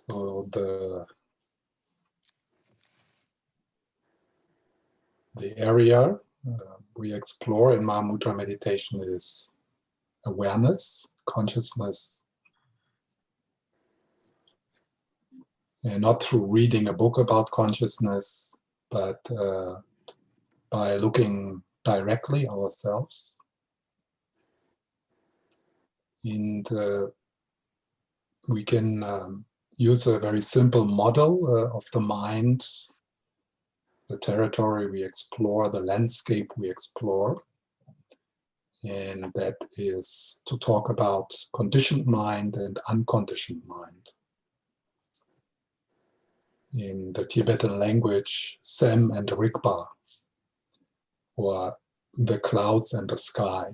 So the area we explore in Mahamudra meditation is awareness, consciousness, and not through reading a book about consciousness, but by looking directly ourselves. And we can use a very simple model of the mind, the territory we explore, the landscape we explore. And that is to talk about conditioned mind and unconditioned mind. In the Tibetan language, Sem and Rigpa, or the clouds and the sky.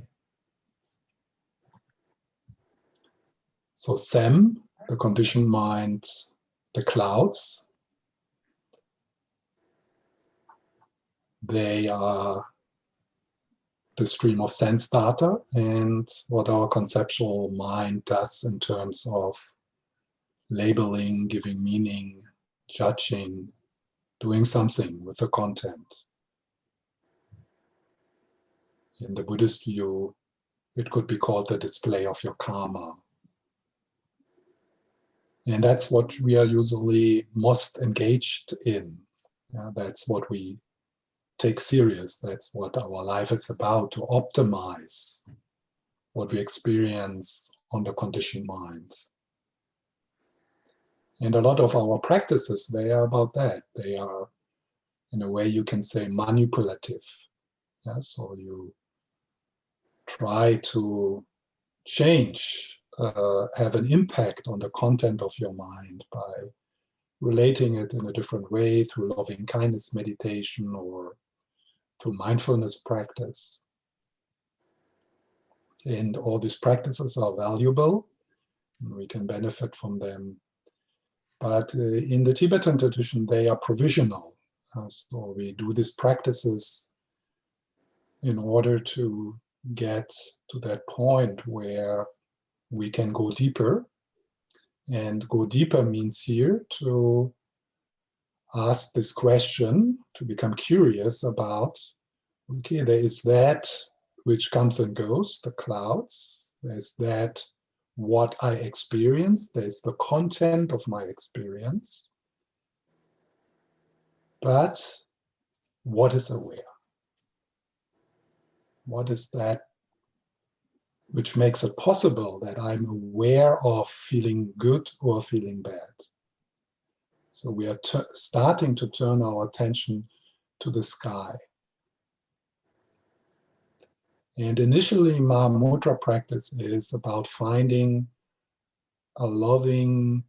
So Sem, the conditioned mind, the clouds, they are the stream of sense data and what our conceptual mind does in terms of labeling, giving meaning, judging, doing something with the content. In the Buddhist view, it could be called the display of your karma. And that's what we are usually most engaged in. That's what we take serious. That's what our life is about, to optimize what we experience on the conditioned mind. And a lot of our practices, they are about that. They are, in a way you can say, manipulative. So you try to change, have an impact on the content of your mind by relating it in a different way through loving kindness meditation or through mindfulness practice. And all these practices are valuable, and we can benefit from them. But in the Tibetan tradition, they are provisional. So we do these practices in order to get to that point where we can go deeper. And go deeper means here to ask this question, to become curious about, okay, there is that which comes and goes, the clouds. There's that what I experience. There's the content of my experience. But what is aware? What is that which makes it possible that I'm aware of feeling good or feeling bad? So we are starting to turn our attention to the sky. And initially, Mahamudra practice is about finding a loving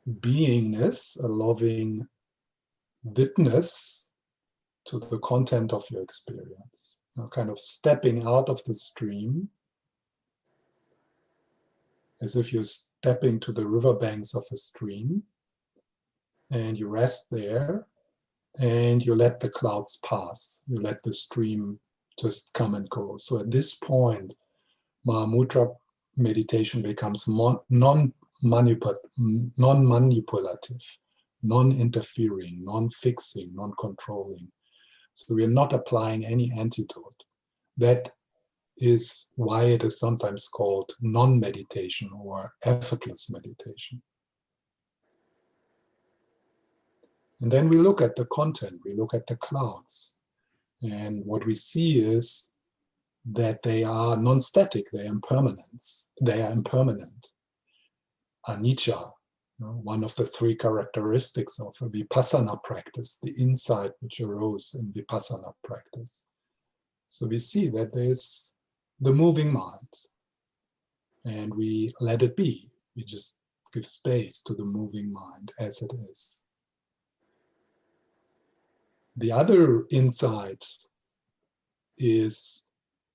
beingness, a loving witness to the content of your experience. Kind of stepping out of the stream, as if you're stepping to the riverbanks of a stream, and you rest there, and you let the clouds pass. You let the stream just come and go. So at this point, Mahamudra meditation becomes non-manipulative, non-interfering, non-fixing, non-controlling. So we are not applying any antidote. That is why it is sometimes called non-meditation or effortless meditation. And then we look at the content, we look at the clouds. And what we see is that they are non-static, they are impermanence, they are impermanent. Anicca, one of the three characteristics of a vipassana practice, the insight which arose in vipassana practice. So we see that there's the moving mind, and we let it be. We just give space to the moving mind as it is. The other insight is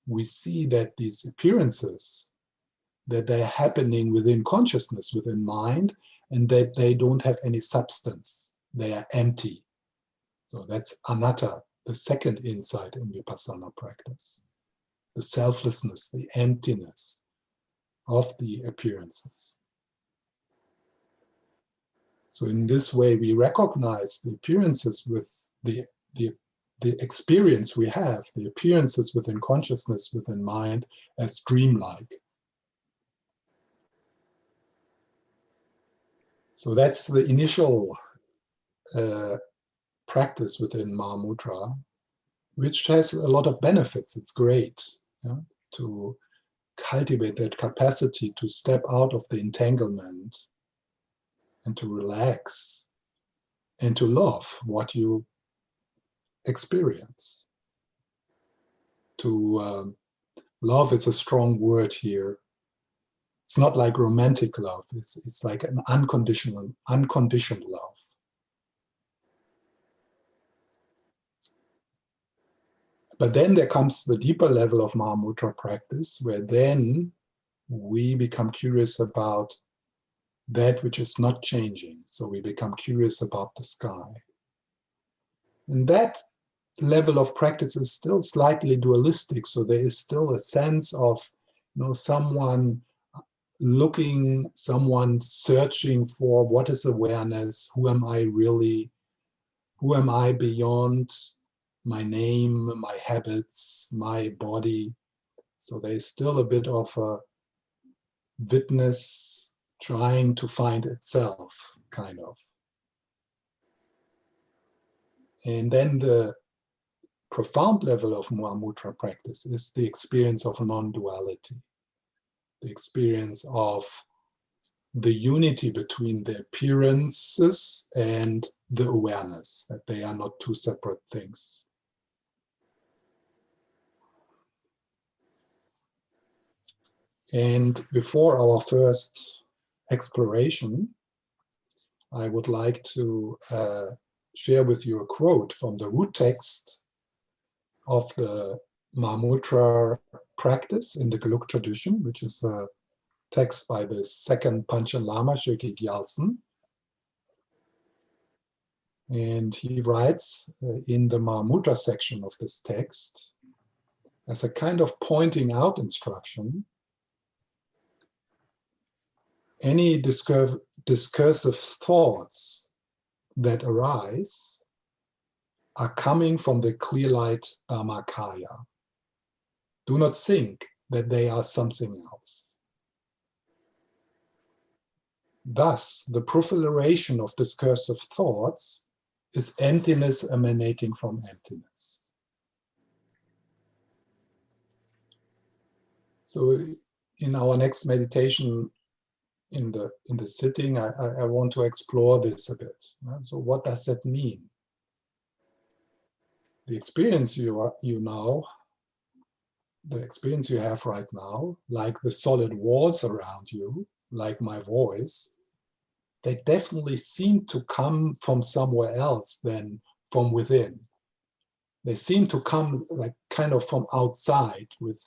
we see that these appearances, that they're happening within consciousness, within mind, and that they don't have any substance. They are empty. So that's anatta, the second insight in vipassana practice. The selflessness, the emptiness of the appearances. So in this way, we recognize the appearances with the experience we have, the appearances within consciousness, within mind, as dreamlike. So that's the initial practice within Mahamudra, which has a lot of benefits. It's great, yeah, to cultivate that capacity to step out of the entanglement and to relax and to love what you experience. To love is a strong word here. It's not like romantic love. It's like an unconditional love. But then there comes the deeper level of Mahamudra practice, where then we become curious about that which is not changing. So we become curious about the sky. And that level of practice is still slightly dualistic. So there is still a sense of, someone looking, someone searching for what is awareness, who am I really, who am I beyond my name, my habits, my body. So there's still a bit of a witness trying to find itself, kind of. And then the profound level of Mahamudra practice is the experience of non-duality, the experience of the unity between the appearances and the awareness, that they are not two separate things. And before our first exploration, I would like to share with you a quote from the root text of the Mahamudra practice in the Geluk tradition, which is a text by the second Panchen Lama, Shökyi Gyaltsen. And he writes in the Mahamudra section of this text, as a kind of pointing out instruction, any discursive thoughts that arise are coming from the clear light Dharmakaya. Do not think that they are something else. Thus, the proliferation of discursive thoughts is emptiness emanating from emptiness. So in our next meditation, in the sitting, I want to explore this a bit. So what does that mean? The experience the experience you have right now, like the solid walls around you, like my voice, they definitely seem to come from somewhere else than from within. They seem to come like kind of from outside with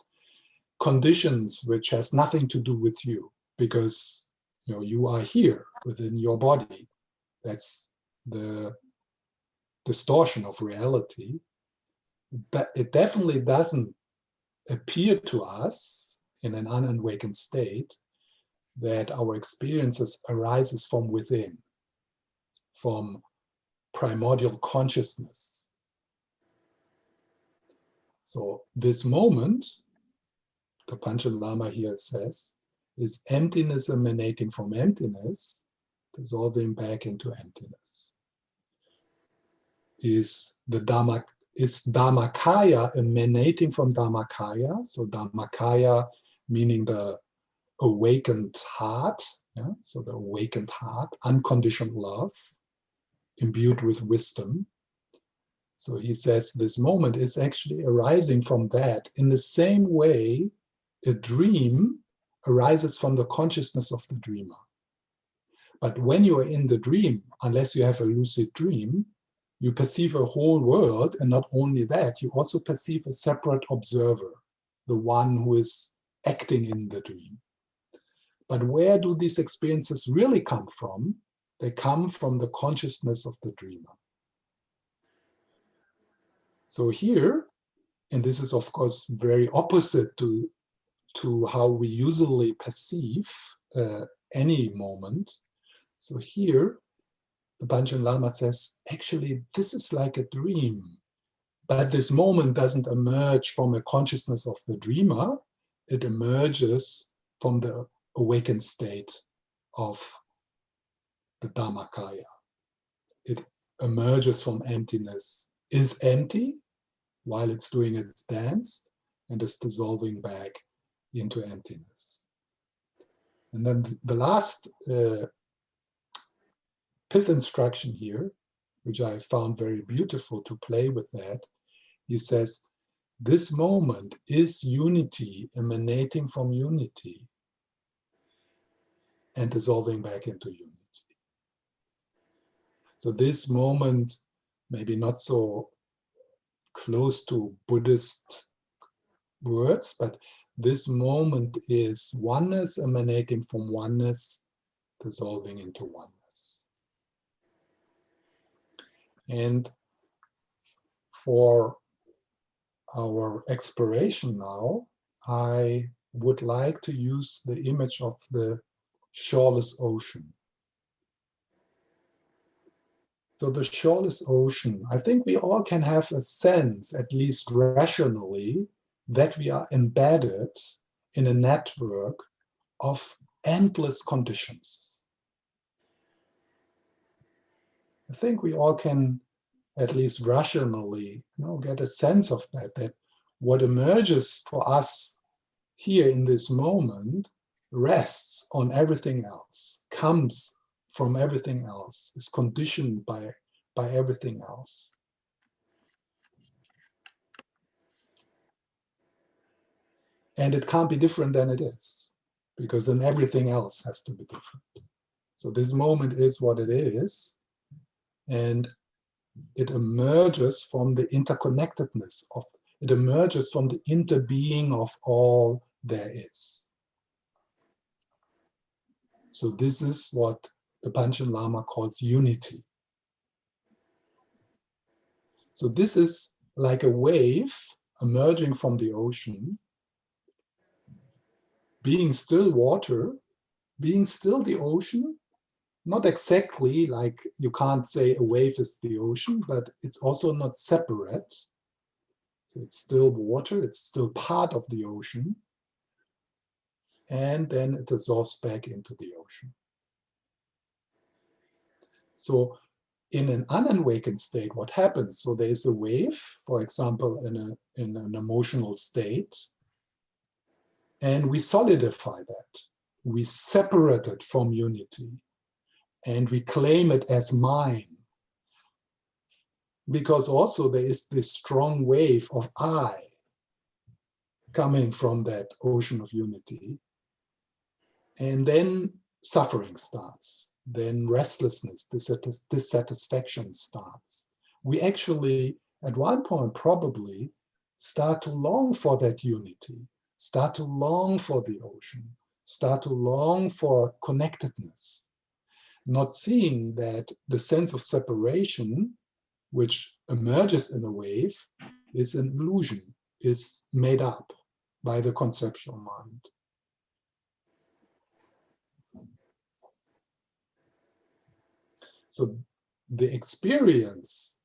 conditions which has nothing to do with you, because you are here within your body. That's the distortion of reality. But it definitely doesn't appear to us in an unawakened state that our experiences arises from within, from primordial consciousness. So this moment, the Panchen Lama here says, is emptiness emanating from emptiness, dissolving back into emptiness. Is Dharmakaya emanating from Dharmakaya? So Dharmakaya meaning the awakened heart, yeah? So the awakened heart, unconditioned love, imbued with wisdom. So he says this moment is actually arising from that, in the same way a dream arises from the consciousness of the dreamer. But when you are in the dream, unless you have a lucid dream, you perceive a whole world, and not only that, you also perceive a separate observer, the one who is acting in the dream. But where do these experiences really come from? They come from the consciousness of the dreamer. So here, and this is of course very opposite to how we usually perceive any moment. So here, the Panchen Lama says, actually, this is like a dream. But this moment doesn't emerge from a consciousness of the dreamer. It emerges from the awakened state of the Dhammakaya. It emerges from emptiness, is empty while it's doing its dance, and is dissolving back into emptiness. And then the last pith instruction here, which I found very beautiful to play with that, he says, this moment is unity emanating from unity and dissolving back into unity. So this moment, maybe not so close to Buddhist words, but this moment is oneness emanating from oneness, dissolving into oneness. And for our exploration now, I would like to use the image of the shoreless ocean. So the shoreless ocean, I think we all can have a sense, at least rationally, that we are embedded in a network of endless conditions. I think we all can, at least rationally, get a sense of that what emerges for us here in this moment rests on everything else, comes from everything else, is conditioned by everything else. And it can't be different than it is, because then everything else has to be different. So this moment is what it is, and it emerges from the interconnectedness of, it emerges from the interbeing of all there is. So this is what the Panchen Lama calls unity. So this is like a wave emerging from the ocean, being still water, being still the ocean, not exactly like you can't say a wave is the ocean, but it's also not separate. So it's still water, it's still part of the ocean. And then it dissolves back into the ocean. So in an unawakened state, what happens? So there is a wave, for example, in an emotional state, and we solidify that. We separate it from unity, and we claim it as mine. Because also there is this strong wave of I coming from that ocean of unity. And then suffering starts. Then restlessness, dissatisfaction starts. We actually, at one point, probably start to long for that unity, start to long for the ocean, start to long for connectedness, not seeing that the sense of separation, which emerges in a wave, is an illusion, is made up by the conceptual mind. So the experience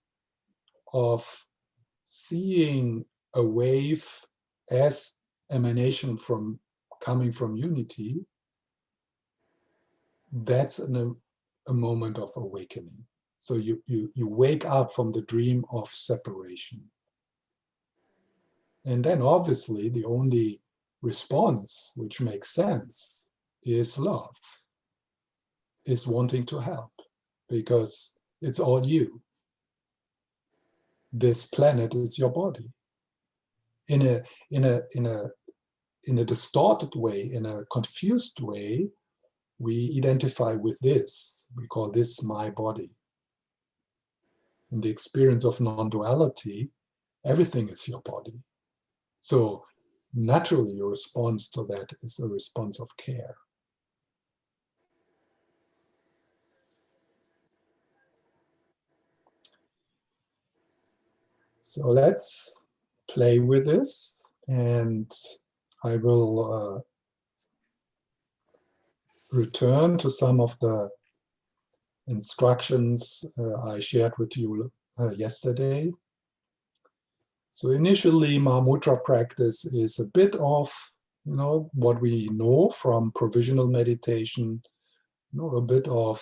of seeing a wave as emanation from coming from unity, that's a moment of awakening. So you wake up from the dream of separation. And then obviously the only response which makes sense is love, is wanting to help, because it's all you. This planet is your body. In a distorted way, in a confused way, we identify with this. We call this my body. In the experience of non-duality, everything is your body. So naturally, your response to that is a response of care. So let's play with this, and I will return to some of the instructions I shared with you yesterday. So initially, Mahamudra practice is a bit of, what we know from provisional meditation, a bit of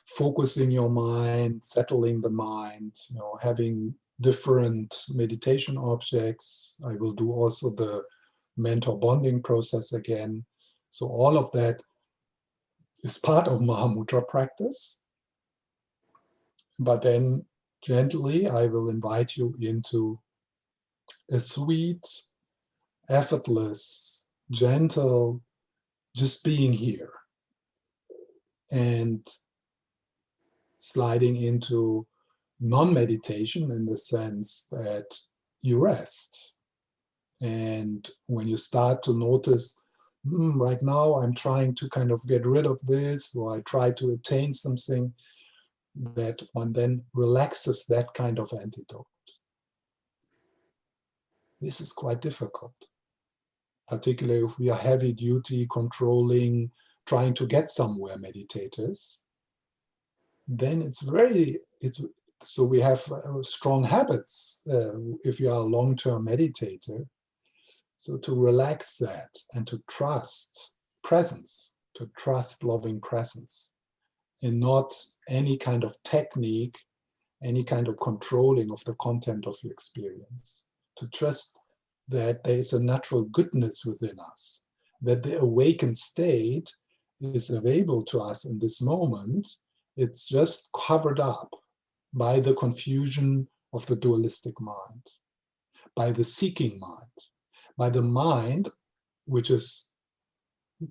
focusing your mind, settling the mind, having different meditation objects. I will do also the mentor bonding process again. So all of that is part of Mahamudra practice. But then gently, I will invite you into a sweet, effortless, gentle, just being here and sliding into non-meditation in the sense that you rest. And when you start to notice, right now I'm trying to kind of get rid of this, or I try to attain something, that one then relaxes that kind of antidote. This is quite difficult, particularly if we are heavy duty, controlling, trying to get somewhere meditators. Then so we have strong habits if you are a long-term meditator. So to relax that and to trust presence, to trust loving presence, and not any kind of technique, any kind of controlling of the content of your experience. To trust that there is a natural goodness within us, that the awakened state is available to us in this moment. It's just covered up by the confusion of the dualistic mind, by the seeking mind, by the mind which is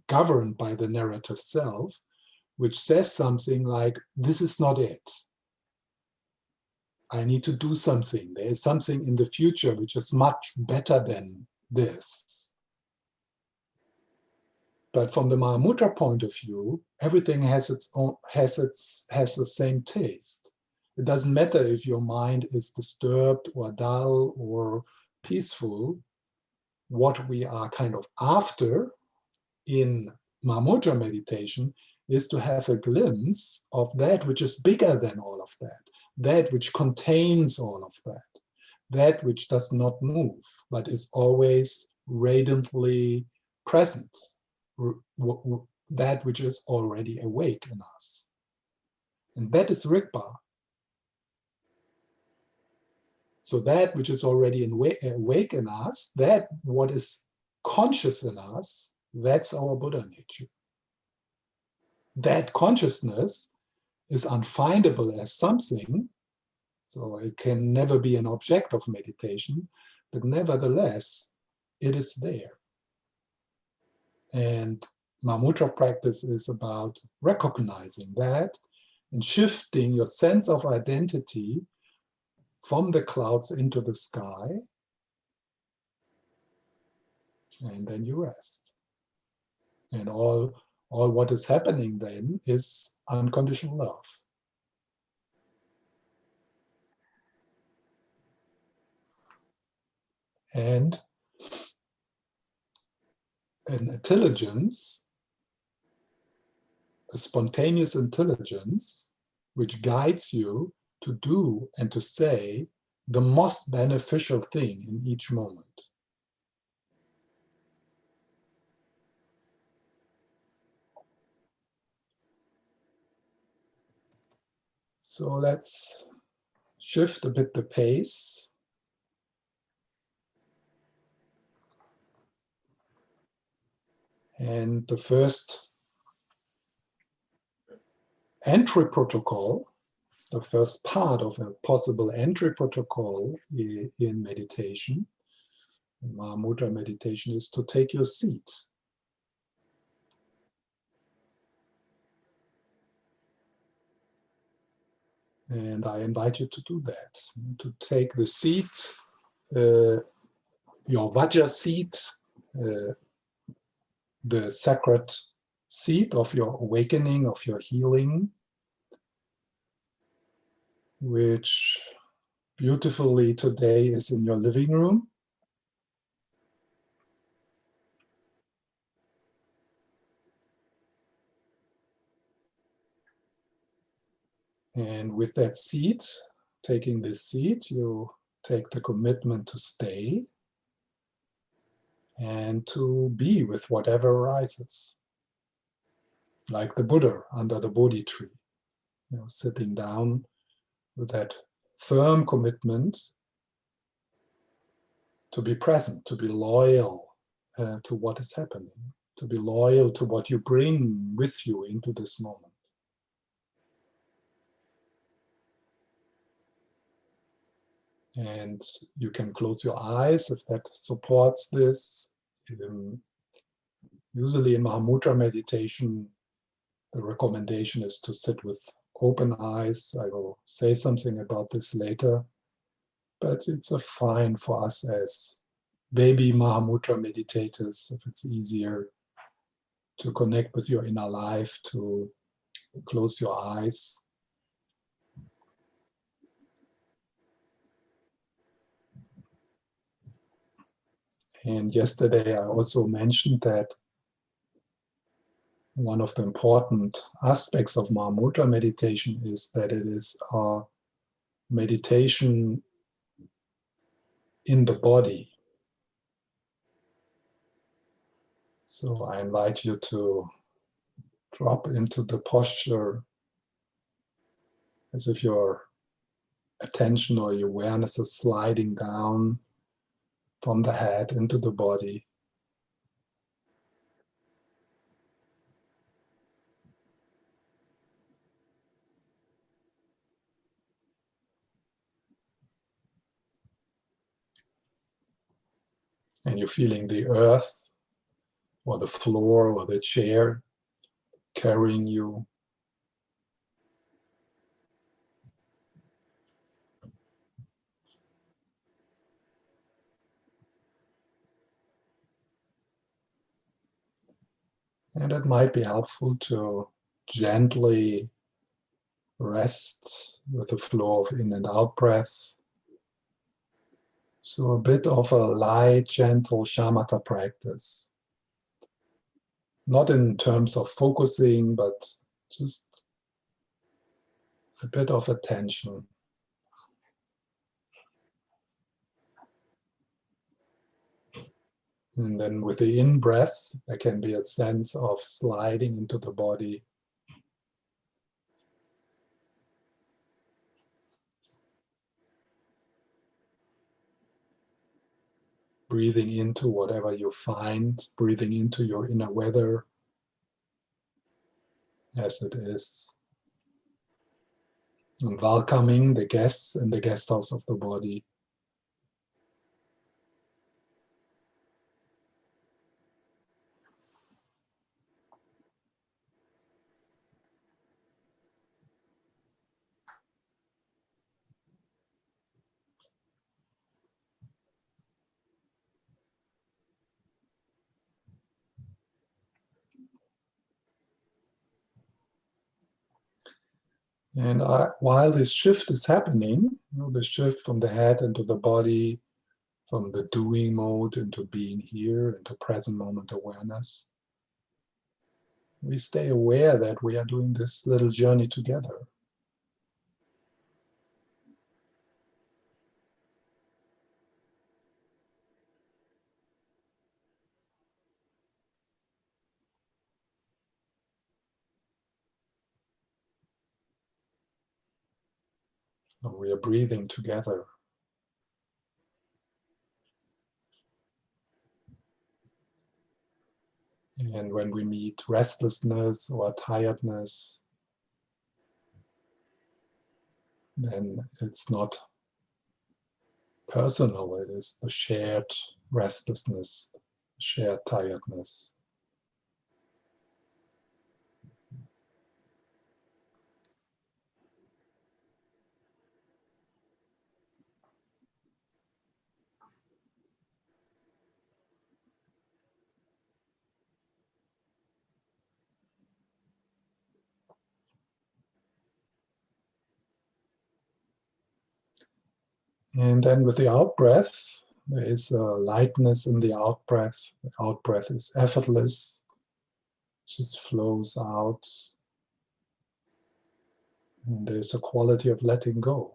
governed by the narrative self, which says something like, this is not it. I need to do something. There is something in the future which is much better than this. But from the Mahamudra point of view, everything has the same taste. It doesn't matter if your mind is disturbed or dull or peaceful. What we are kind of after in Mahamudra meditation is to have a glimpse of that which is bigger than all of that, that which contains all of that, that which does not move, but is always radiantly present, that which is already awake in us. And that is Rigpa. So that which is already awake in us, that what is conscious in us, that's our Buddha nature. That consciousness is unfindable as something, so it can never be an object of meditation, but nevertheless, it is there. And Mahamudra practice is about recognizing that and shifting your sense of identity from the clouds into the sky, and then you rest. And all what is happening then is unconditional love. And an intelligence, a spontaneous intelligence, which guides you to do and to say the most beneficial thing in each moment. So let's shift a bit the pace. And the first entry protocol, the first part of a possible entry protocol in meditation, in Mahamudra meditation, is to take your seat. And I invite you to do that, to take the seat, your Vajra seat, the sacred seat of your awakening, of your healing, which beautifully today is in your living room. And with that seed, taking this seed, you take the commitment to stay and to be with whatever arises. Like the Buddha under the Bodhi tree, sitting down with that firm commitment to be present, to be loyal to what is happening, to be loyal to what you bring with you into this moment. And you can close your eyes if that supports this. Usually in Mahamudra meditation, the recommendation is to sit with open eyes. I will say something about this later, but it's fine for us as baby Mahamudra meditators, if it's easier to connect with your inner life, to close your eyes. And yesterday I also mentioned that one of the important aspects of Mahamudra meditation is that it is a meditation in the body. So I invite you to drop into the posture as if your attention or your awareness is sliding down from the head into the body. And you're feeling the earth or the floor or the chair carrying you. And it might be helpful to gently rest with the flow of in and out breath. So a bit of a light, gentle shamatha practice. Not in terms of focusing, but just a bit of attention. And then with the in-breath, there can be a sense of sliding into the body. Breathing into whatever you find, breathing into your inner weather as it is. And welcoming the guests in the guest house of the body. And while this shift is happening, the shift from the head into the body, from the doing mode into being here, into present moment awareness, we stay aware that we are doing this little journey together. We are breathing together. And when we meet restlessness or tiredness, then it's not personal, it is the shared restlessness, shared tiredness. And then with the out-breath, there is a lightness in the out-breath. The out-breath is effortless, just flows out. And there's a quality of letting go.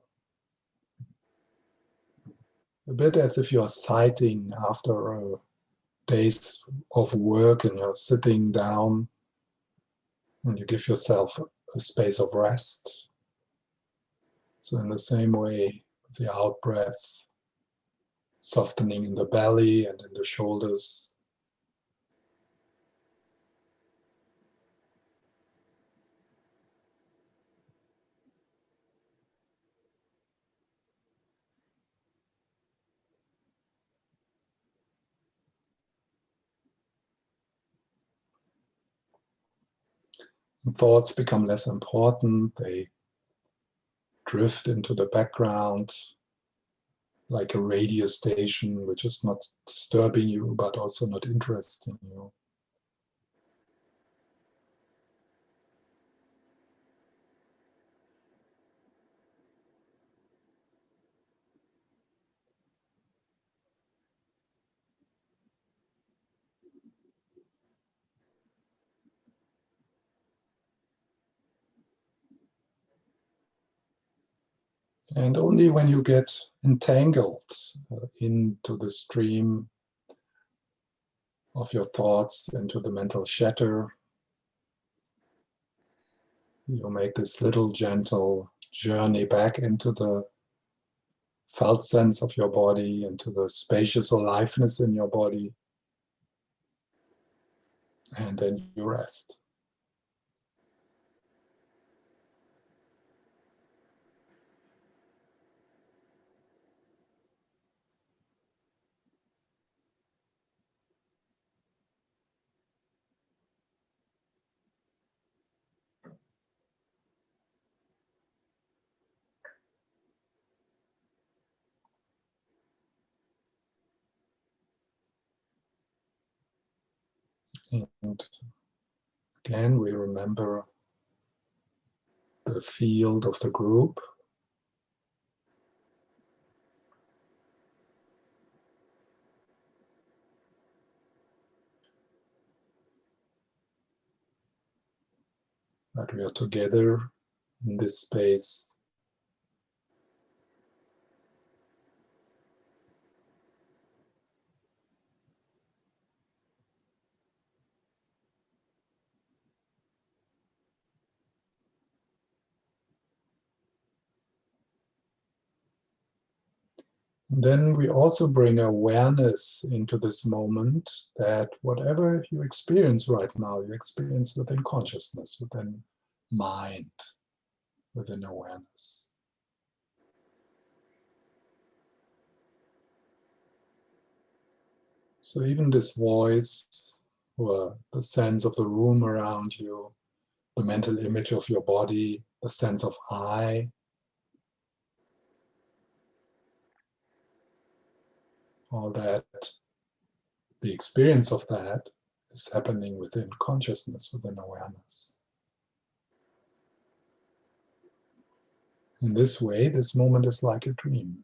A bit as if you're sighting after a days of work and you're sitting down and you give yourself a space of rest. So in the same way, the out breath, softening in the belly and in the shoulders. And thoughts become less important. They drift into the background like a radio station, which is not disturbing you, but also not interesting you. And only when you get entangled into the stream of your thoughts, into the mental shatter, you make this little gentle journey back into the felt sense of your body, into the spacious aliveness in your body, and then you rest. And again, we remember the field of the group. That we are together in this space. And then we also bring awareness into this moment that whatever you experience right now, you experience within consciousness, within mind, within awareness. So even this voice, or the sense of the room around you, the mental image of your body, the sense of I, all that, the experience of that is happening within consciousness, within awareness. In this way, this moment is like a dream.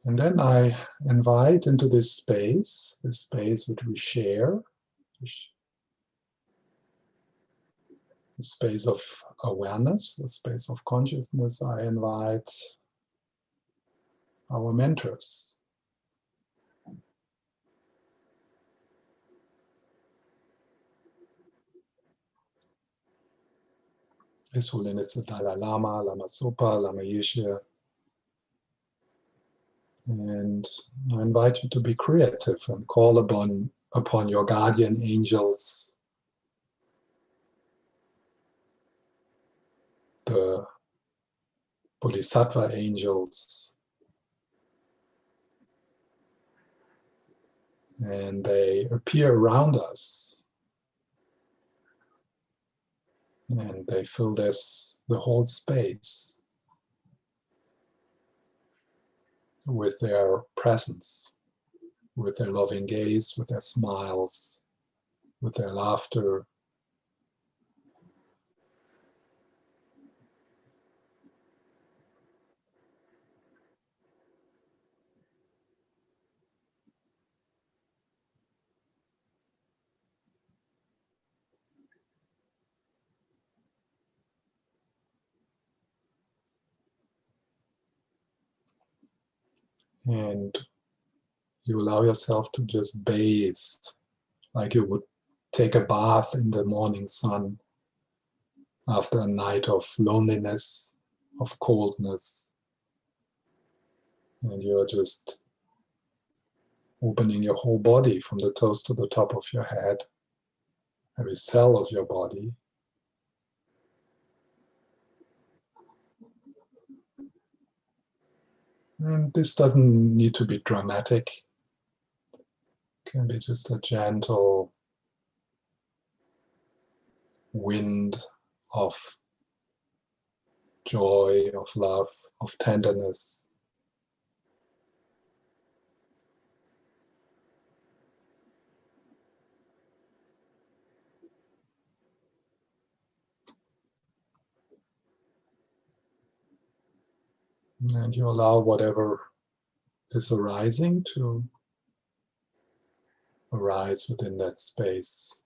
And then I invite into this space which we share, the space of awareness, the space of consciousness. I invite our mentors. His Holiness the Dalai Lama, Lama Zopa, Lama Yeshe. And I invite you to be creative and call upon your guardian angels, the Bodhisattva angels, and they appear around us. And they fill the whole space with their presence, with their loving gaze, with their smiles, with their laughter, And you allow yourself to just bathe, like you would take a bath in the morning sun after a night of loneliness, of coldness. And you're just opening your whole body from the toes to the top of your head, every cell of your body. And this doesn't need to be dramatic. It can be just a gentle wind of joy, of love, of tenderness. And you allow whatever is arising to arise within that space.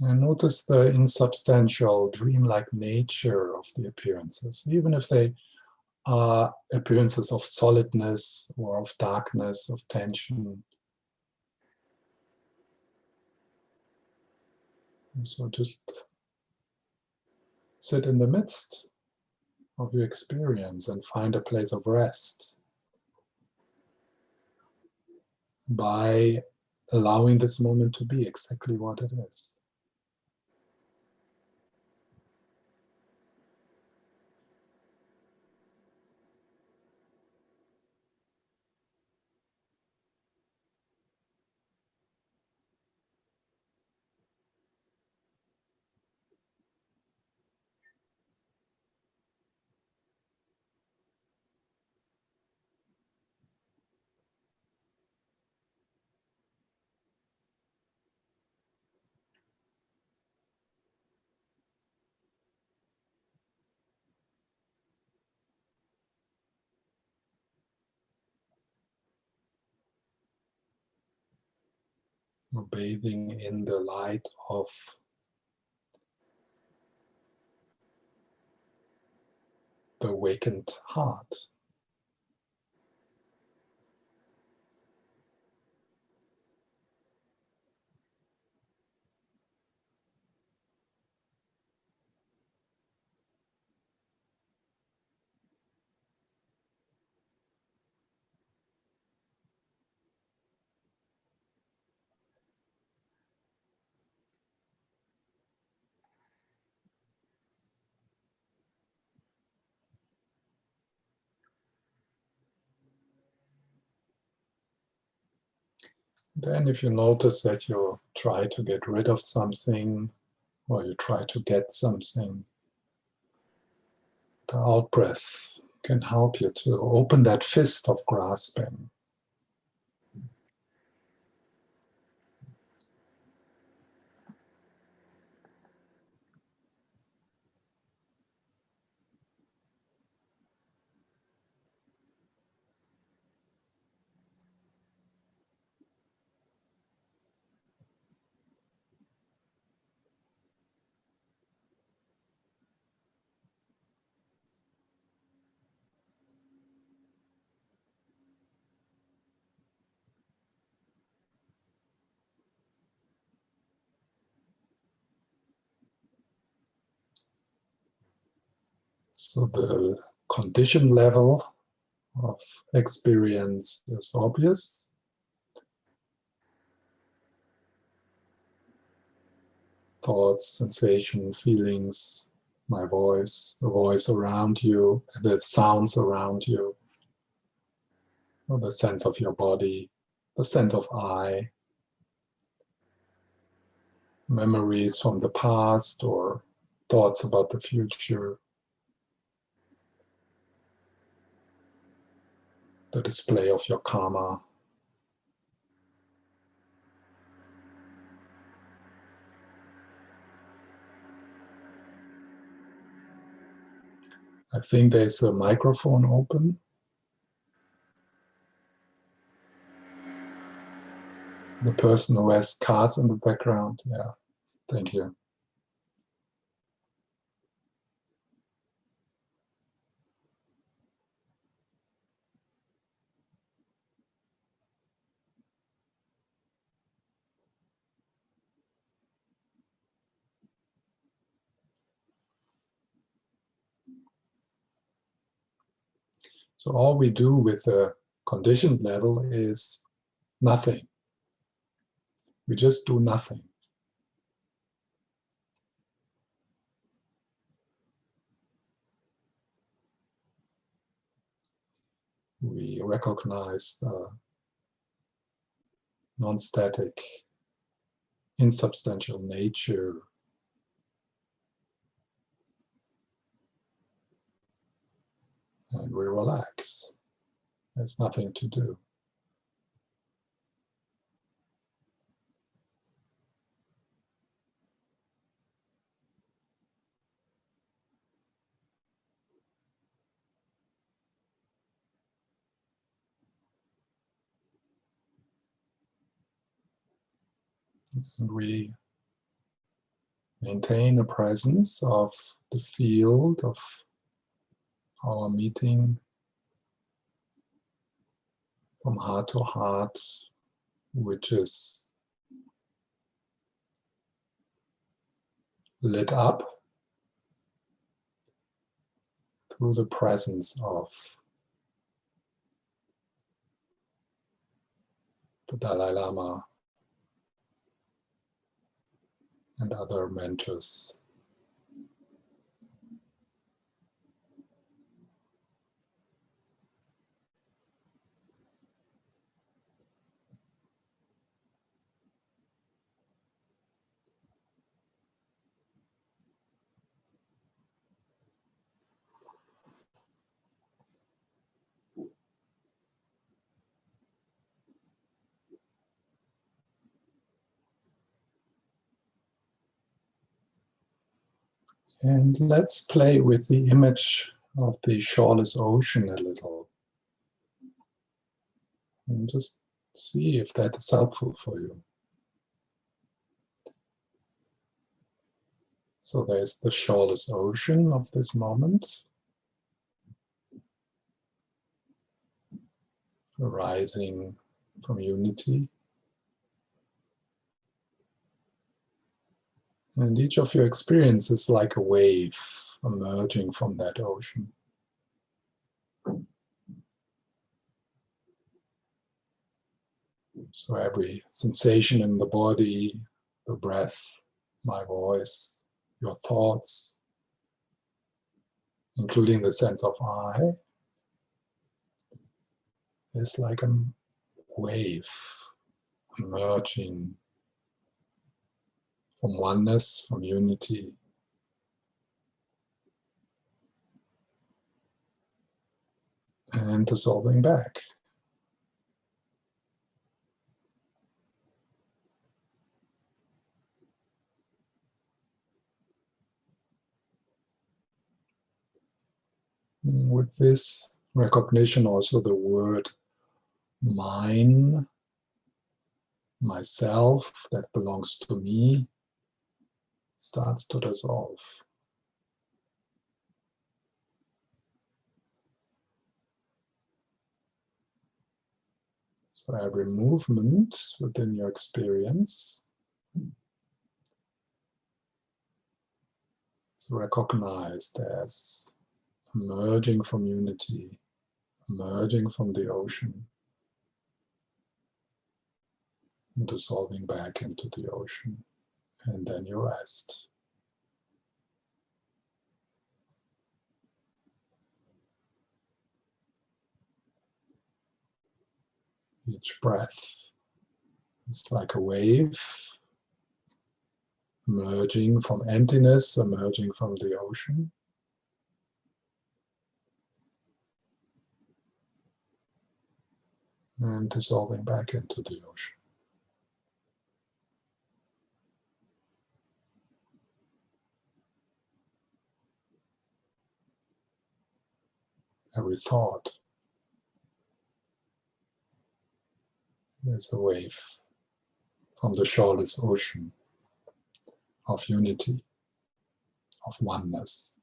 And notice the insubstantial, dreamlike nature of the appearances, even if they are appearances of solidness or of darkness, of tension. So just sit in the midst of your experience and find a place of rest by allowing this moment to be exactly what it is. Bathing in the light of the awakened heart. Then if you notice that you try to get rid of something or you try to get something, the out breath can help you to open that fist of grasping. So the condition level of experience is obvious. Thoughts, sensation, feelings, my voice, the voice around you, the sounds around you, or the sense of your body, the sense of I, memories from the past or thoughts about the future, the display of your karma. I think there's a microphone open. The person who has cars in the background. Yeah, thank you. So all we do with the conditioned level is nothing. We just do nothing. We recognize the non-static, insubstantial nature and we relax. There's nothing to do. And we maintain a presence of the field of our meeting from heart to heart, which is lit up through the presence of the Dalai Lama and other mentors. And let's play with the image of the shoreless ocean a little. And just see if that is helpful for you. So there's the shoreless ocean of this moment, arising from unity. And each of your experiences is like a wave emerging from that ocean. So every sensation in the body, the breath, my voice, your thoughts, including the sense of I, is like a wave emerging from oneness, from unity. And dissolving back. With this recognition, also the word mine, myself, that belongs to me, starts to dissolve. So every movement within your experience is recognized as emerging from unity, emerging from the ocean, and dissolving back into the ocean. And then you rest. Each breath is like a wave emerging from emptiness, emerging from the ocean. And dissolving back into the ocean. Every thought is a wave from the shoreless ocean of unity, of oneness.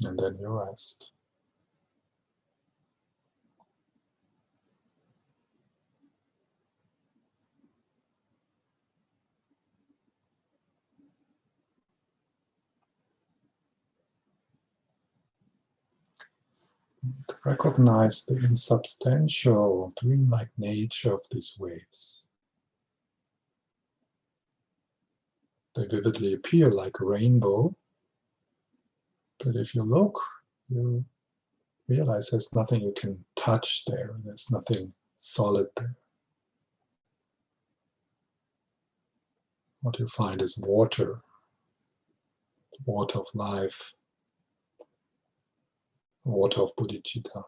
And then you rest. Recognize the insubstantial, dreamlike nature of these waves. They vividly appear like a rainbow, but if you look, you realize there's nothing you can touch there. There's nothing solid there. What you find is water, the water of life, the water of bodhicitta.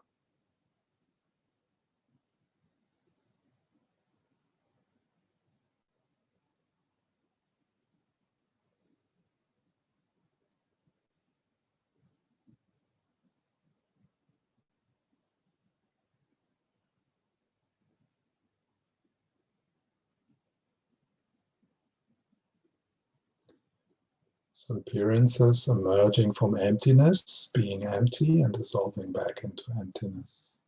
So appearances emerging from emptiness, being empty and dissolving back into emptiness.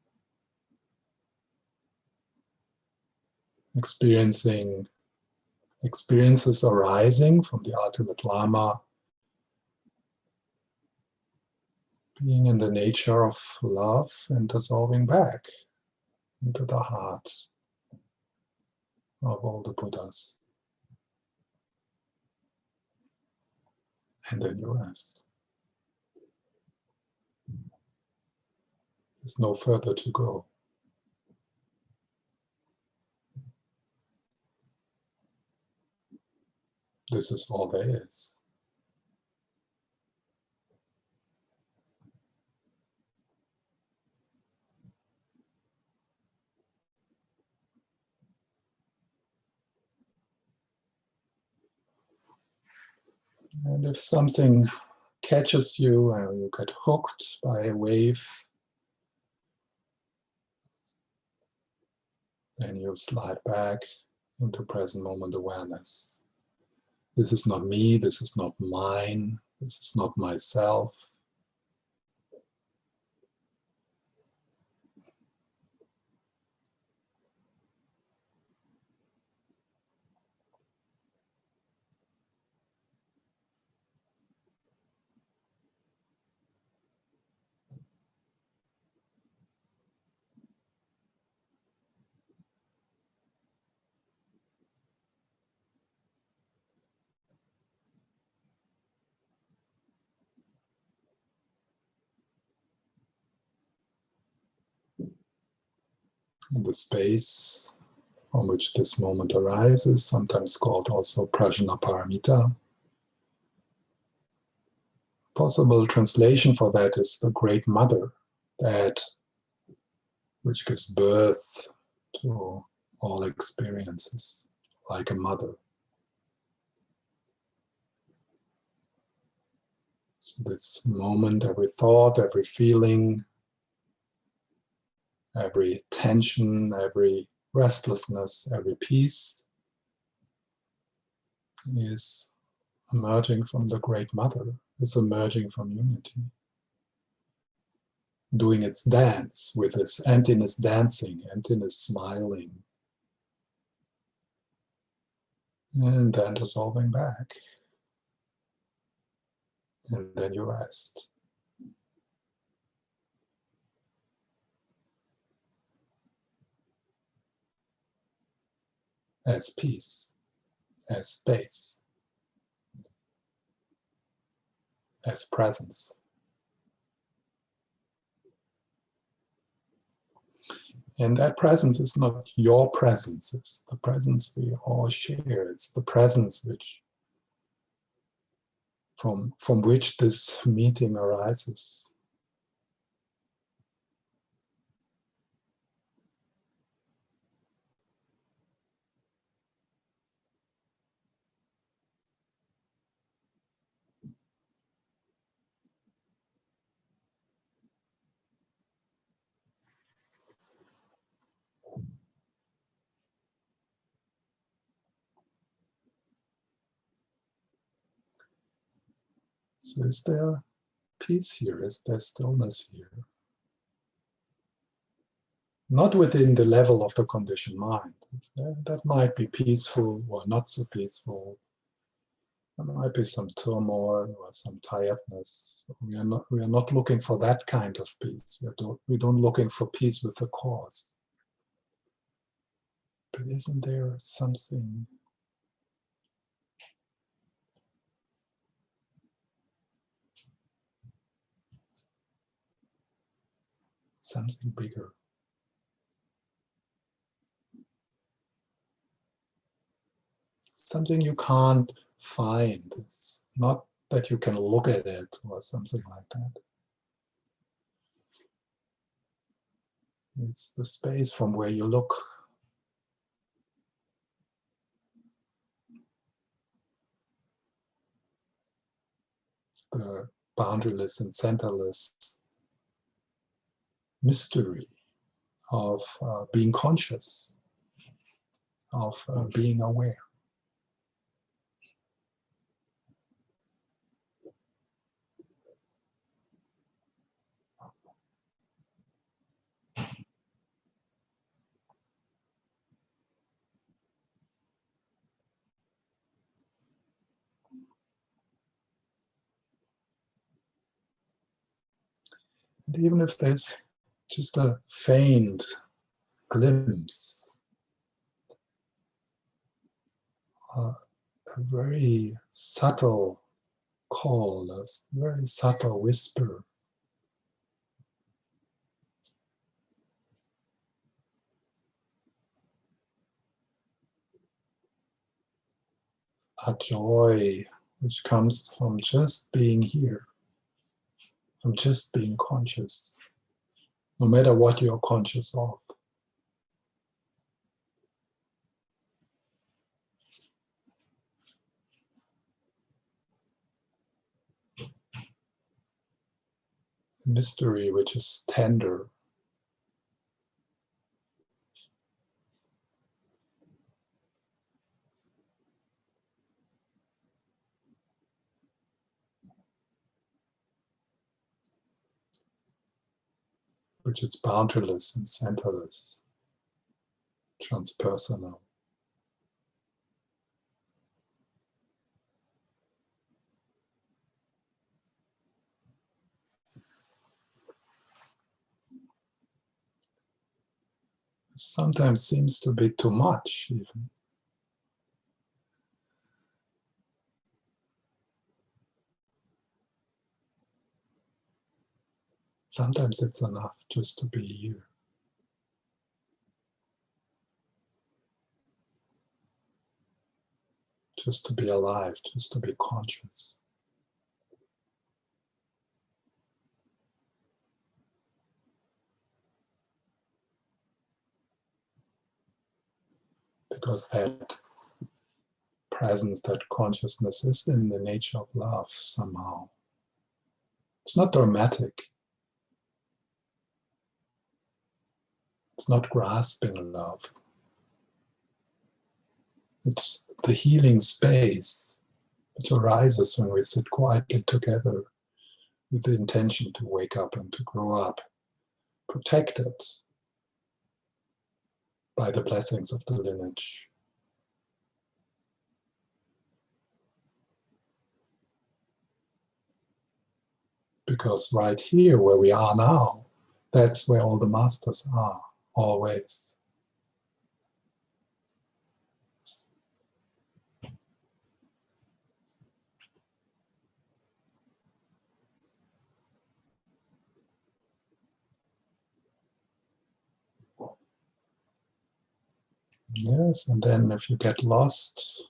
Experiencing experiences arising from the ultimate Lama, being in the nature of love and dissolving back into the heart of all the Buddhas. And then you rest. There's no further to go. This is all there is. And if something catches you and you get hooked by a wave, then you slide back into present moment awareness. This is not me, this is not mine, this is not myself. And the space from which this moment arises, sometimes called also prajna paramita. Possible translation for that is the Great Mother, that which gives birth to all experiences, like a mother. So this moment, every thought, every feeling, every tension, every restlessness, every peace is emerging from the Great Mother, is emerging from unity. Doing its dance with its emptiness dancing, emptiness smiling, and then dissolving back. And then you rest. As peace, as space, as presence. And that presence is not your presence, it's the presence we all share. It's the presence which from which this meeting arises. So is there peace here? Is there stillness here? Not within the level of the conditioned mind. That might be peaceful or not so peaceful. There might be some turmoil or some tiredness. We are not looking for that kind of peace. We don't looking for peace with the cause. But isn't there something bigger? Something you can't find. It's not that you can look at it or something like that. It's the space from where you look. The boundaryless and centerless mystery of being conscious, of being aware. And even if there's just a faint glimpse, a very subtle call, a very subtle whisper, a joy which comes from just being here, from just being conscious, no matter what you're conscious of. Mystery which is tender. Which is boundaryless and centerless, transpersonal. Sometimes seems to be too much, even. Sometimes it's enough just to be here. Just to be alive, just to be conscious. Because that presence, that consciousness is in the nature of love somehow. It's not dramatic. It's not grasping love. It's the healing space which arises when we sit quietly together with the intention to wake up and to grow up, protected by the blessings of the lineage. Because right here, where we are now, that's where all the masters are, always. Yes, and then if you get lost,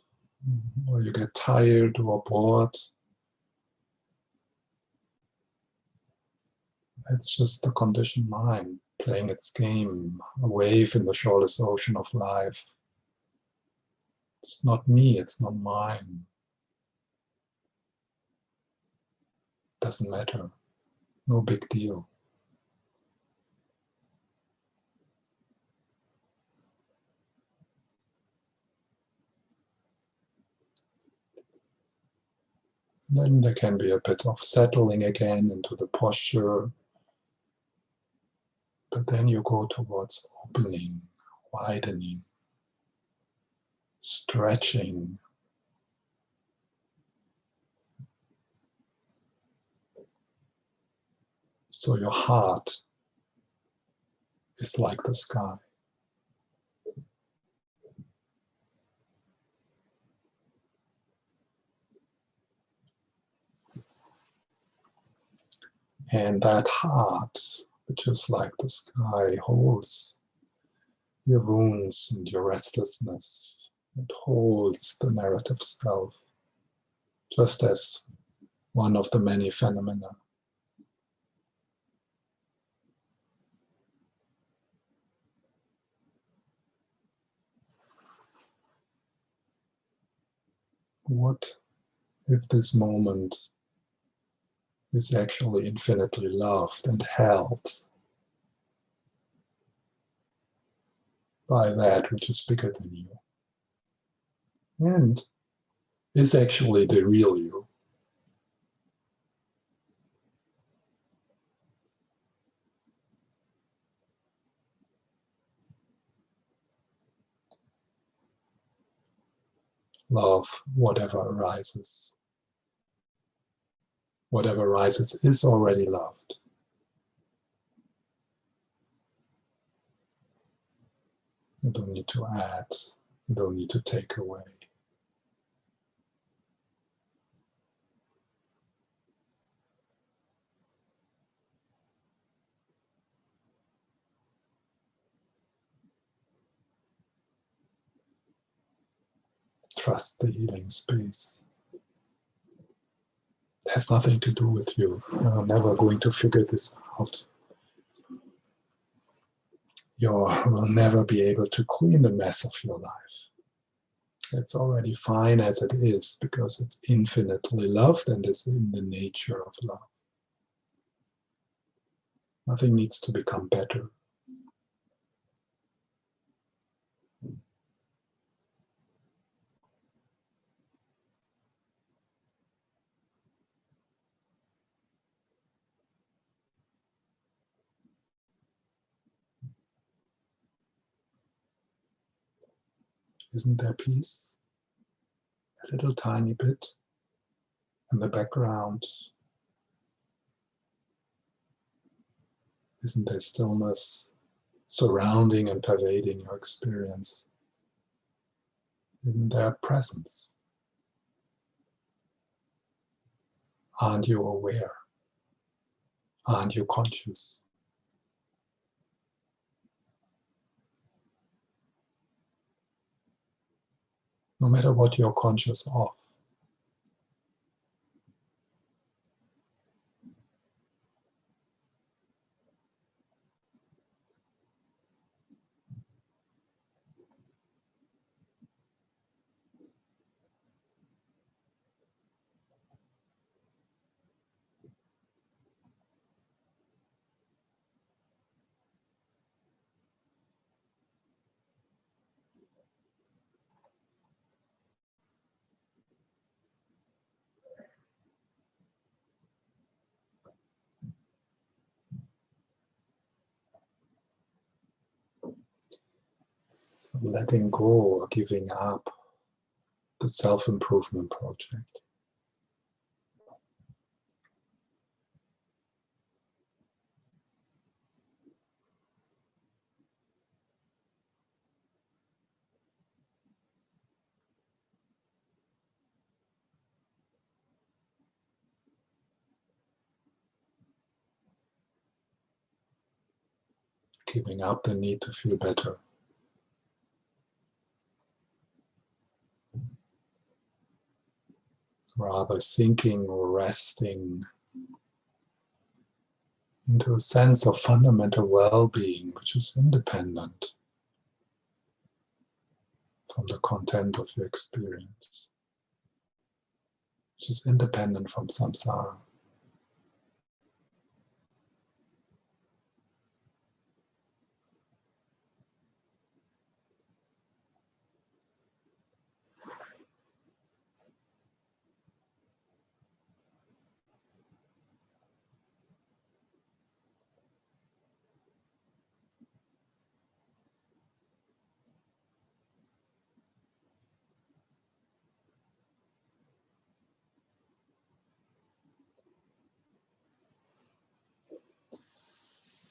or you get tired or bored, it's just the conditioned mind playing its game, a wave in the shoreless ocean of life. It's not me, it's not mine. Doesn't matter. No big deal. Then there can be a bit of settling again into the posture, but then you go towards opening, widening, stretching. So your heart is like the sky. And that heart, which is like the sky, holds your wounds and your restlessness. It holds the narrative self, just as one of the many phenomena. What if this moment is actually infinitely loved and held by that which is bigger than you, and is actually the real you? Love whatever arises. Whatever arises is already loved. You don't need to add, you don't need to take away. Trust the healing space. It has nothing to do with you. You're never going to figure this out. You will never be able to clean the mess of your life. It's already fine as it is because it's infinitely loved and is in the nature of love. Nothing needs to become better. Isn't there peace? A little tiny bit in the background. Isn't there stillness surrounding and pervading your experience? Isn't there presence? Aren't you aware? Aren't you conscious? No matter what you're conscious of. So letting go or giving up the self-improvement project. Giving up the need to feel better. Rather sinking or resting into a sense of fundamental well-being, which is independent from the content of your experience, which is independent from samsara.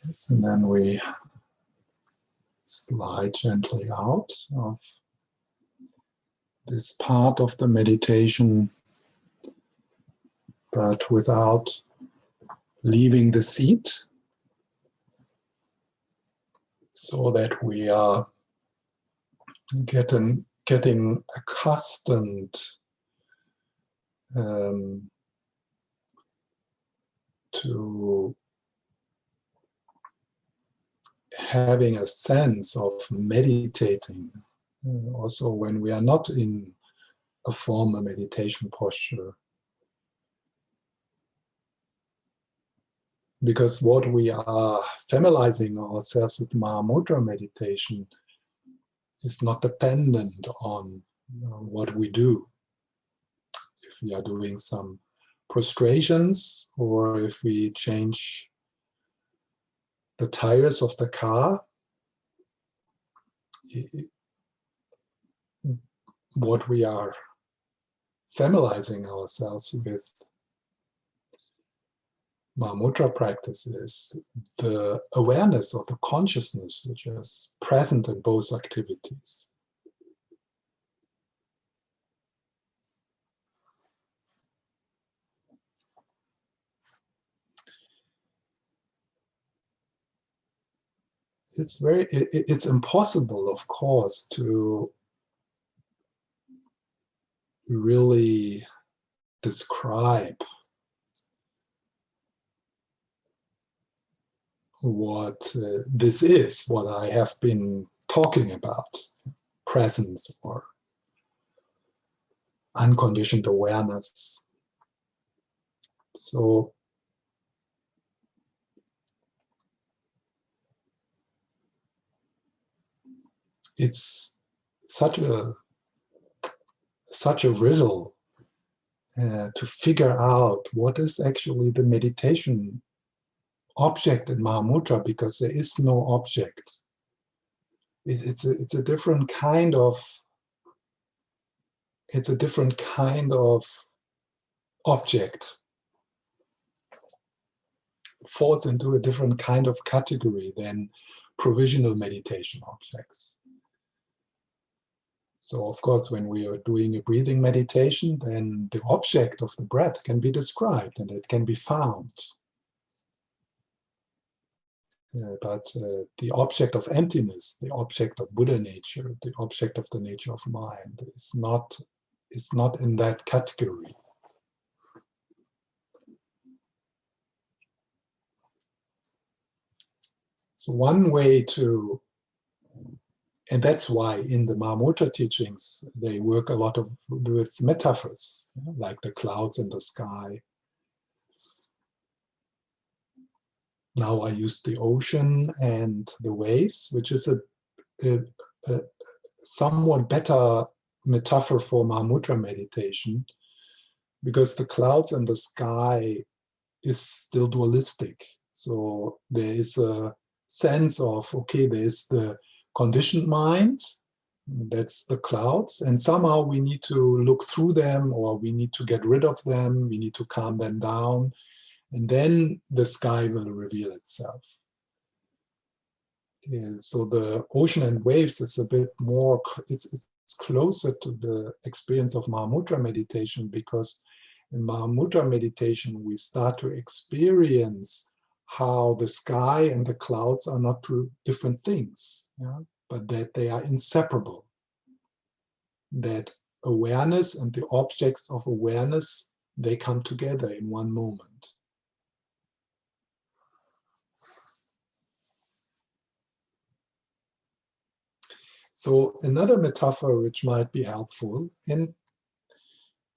Yes, and then we slide gently out of this part of the meditation, but without leaving the seat, so that we are getting accustomed to having a sense of meditating, also when we are not in a formal meditation posture. Because what we are familiarizing ourselves with Mahamudra meditation is not dependent on what we do. If we are doing some prostrations, or if we change the tires of the car, what we are familiarizing ourselves with Mahamudra practice is the awareness or the consciousness which is present in both activities. It's impossible, of course, to really describe what this is, what I have been talking about, presence or unconditioned awareness. So it's such a riddle to figure out what is actually the meditation object in Mahamudra, because there is no object. It's a different kind of object. It falls into a different kind of category than provisional meditation objects. So of course, when we are doing a breathing meditation, then the object of the breath can be described and it can be found. But the object of emptiness, the object of Buddha nature, the object of the nature of mind is not in that category. So one way to, and that's why in the Mahamudra teachings, they work a lot with metaphors, like the clouds in the sky. Now I use the ocean and the waves, which is a somewhat better metaphor for Mahamudra meditation, because the clouds and the sky is still dualistic. So there is a sense of, okay, there's the conditioned mind, that's the clouds, and somehow we need to look through them, or we need to get rid of them, we need to calm them down, and then the sky will reveal itself. Yeah, so the ocean and waves is a bit more, it's closer to the experience of Mahamudra meditation, because in Mahamudra meditation we start to experience how the sky and the clouds are not two different things, but that they are inseparable. That awareness and the objects of awareness, they come together in one moment. So another metaphor which might be helpful, and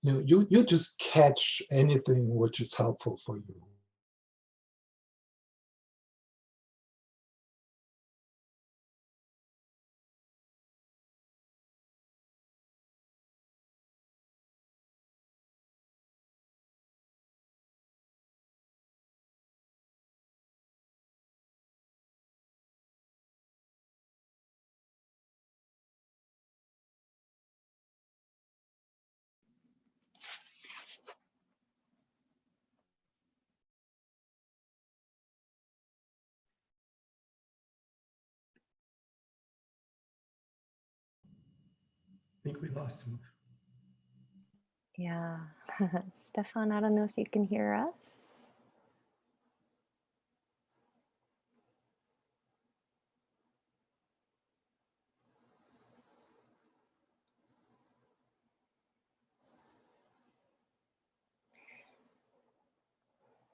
you just catch anything which is helpful for you. think we lost him. Yeah. Stephan, I don't know if you can hear us.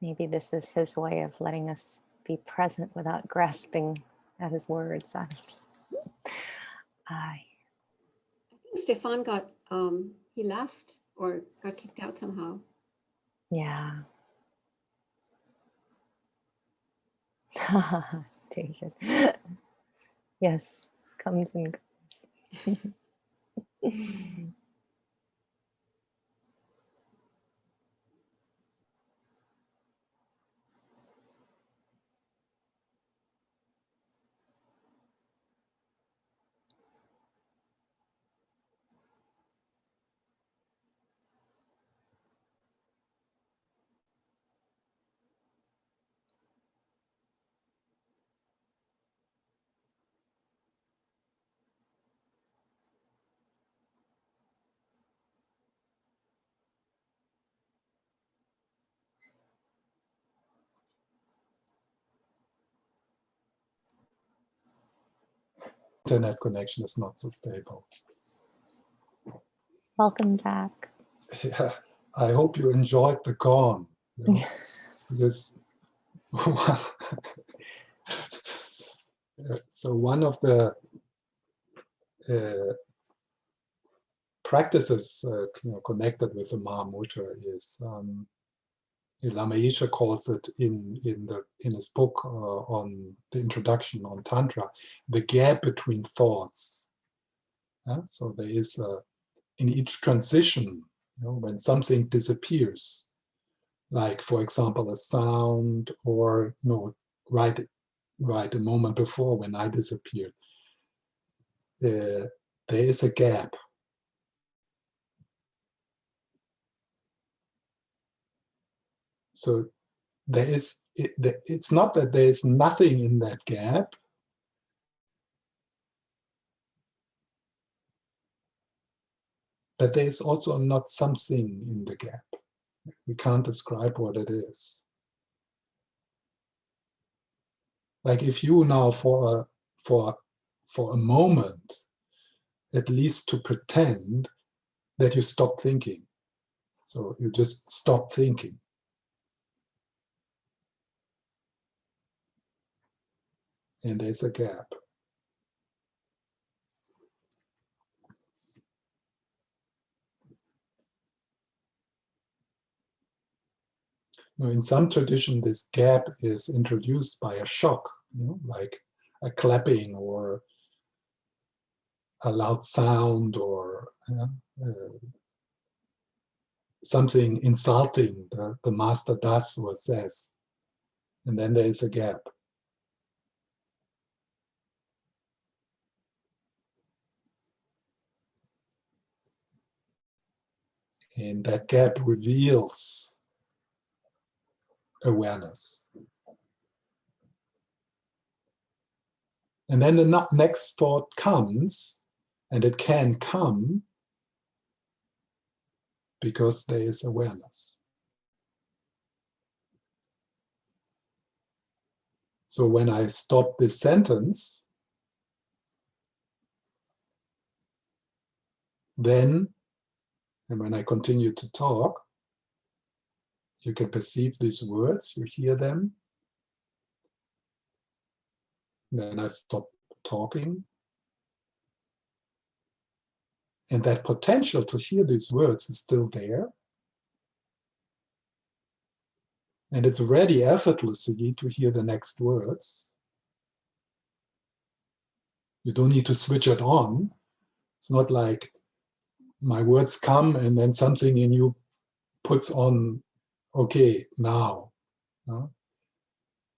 Maybe this is his way of letting us be present without grasping at his words. I think Stephan got, he left or got kicked out somehow. Yeah. David. Yes, comes and goes. Internet connection is not so stable. Welcome back. Yeah, I hope you enjoyed the gone, you know, because so one of the practices connected with the Mahamudra is Lama Yeshe calls it in his book on the introduction on Tantra, the gap between thoughts. So there is in each transition, when something disappears, like for example a sound, or right a moment before when I disappeared, there is a gap. So there is, it's not that there is nothing in that gap, but there is also not something in the gap. We can't describe what it is. Like if you now for a moment, at least to pretend that you stop thinking. So you just stop thinking. And there's a gap. Now, in some tradition, this gap is introduced by a shock, like a clapping or a loud sound, or something insulting the master does or says. And then there is a gap. And that gap reveals awareness. And then the next thought comes, and it can come because there is awareness. So when I stop this sentence, then, and when I continue to talk, you can perceive these words, you hear them. Then I stop talking. And that potential to hear these words is still there. And it's ready effortlessly to hear the next words. You don't need to switch it on. It's not like my words come and then something in you puts on, okay, now.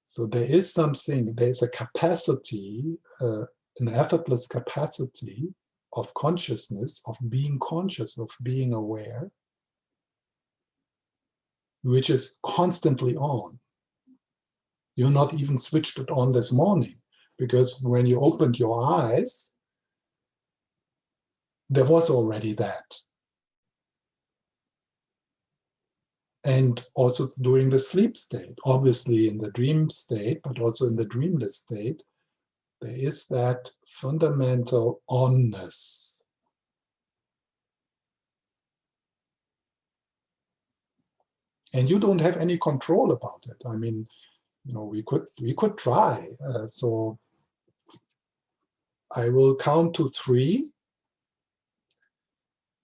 So there is something, there's a capacity, an effortless capacity of consciousness, of being conscious, of being aware, which is constantly on. You're not even switched it on this morning, because when you opened your eyes, there was already that. And also during the sleep state, obviously in the dream state, but also in the dreamless state, there is that fundamental onness. And you don't have any control about it. I mean, you know, we could try. So I will count to 3,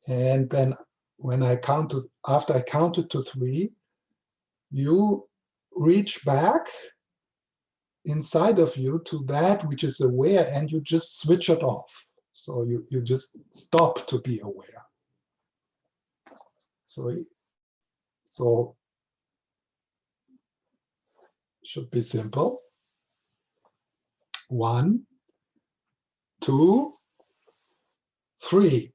and then when I count to, after I counted to 3, you reach back inside of you to that which is aware, and you just switch it off. So you just stop to be aware. So should be simple. 1, 2, 3.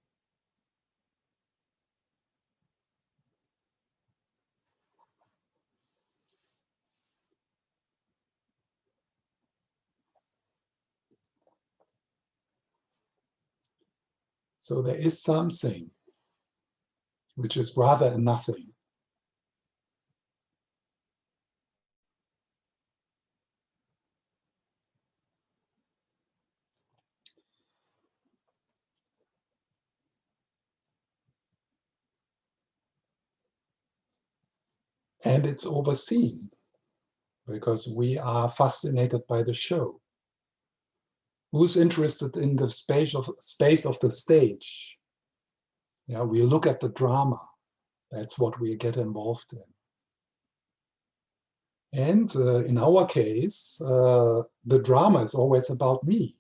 So there is something which is rather a nothing. And it's overseen because we are fascinated by the show. Who's interested in the space of the stage? Yeah, we look at the drama. That's what we get involved in. And in our case, the drama is always about me.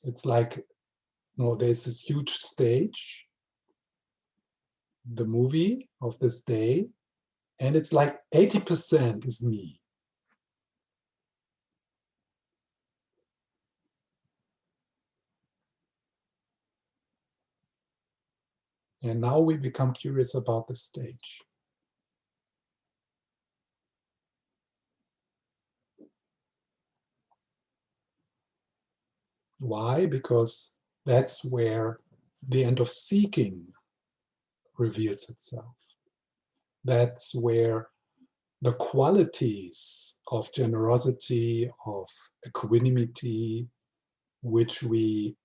It's like, you know, there's this huge stage, the movie of this day, and it's like 80% is me. And now we become curious about the stage. Why? Because that's where the end of seeking reveals itself. That's where the qualities of generosity, of equanimity, which we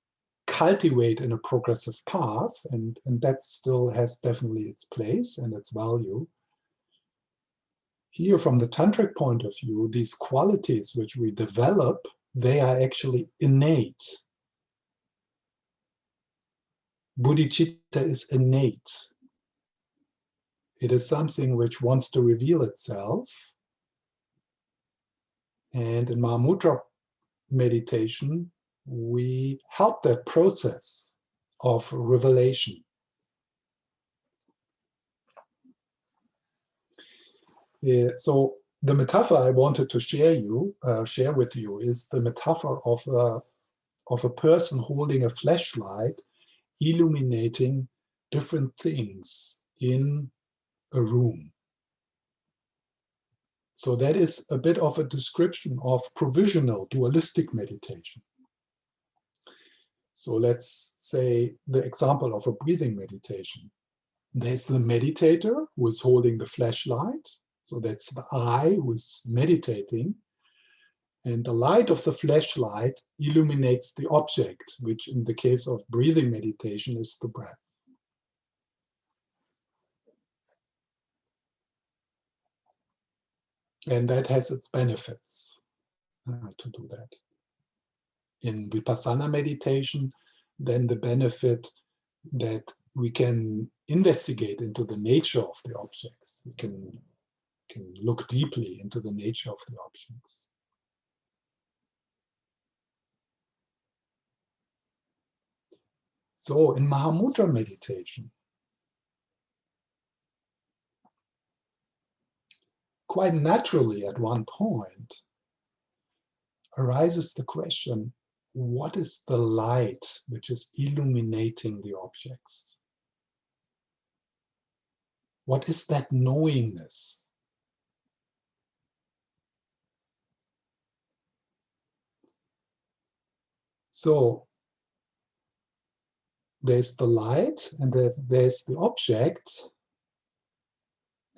cultivate in a progressive path, and that still has definitely its place and its value. Here, from the tantric point of view, these qualities which we develop, they are actually innate. Bodhicitta is innate. It is something which wants to reveal itself. And in Mahamudra meditation, we help that process of revelation. So the metaphor I wanted to share with you is the metaphor of a person holding a flashlight, illuminating different things in a room. So that is a bit of a description of provisional dualistic meditation. So let's say the example of a breathing meditation. There's the meditator who is holding the flashlight. So that's the I who is meditating. And the light of the flashlight illuminates the object, which in the case of breathing meditation is the breath. And that has its benefits to do that. In Vipassana meditation, then the benefit that we can investigate into the nature of the objects. We can look deeply into the nature of the objects. So in Mahamudra meditation, quite naturally at one point arises the question, what is the light which is illuminating the objects? What is that knowingness? So there's the light and there's the object,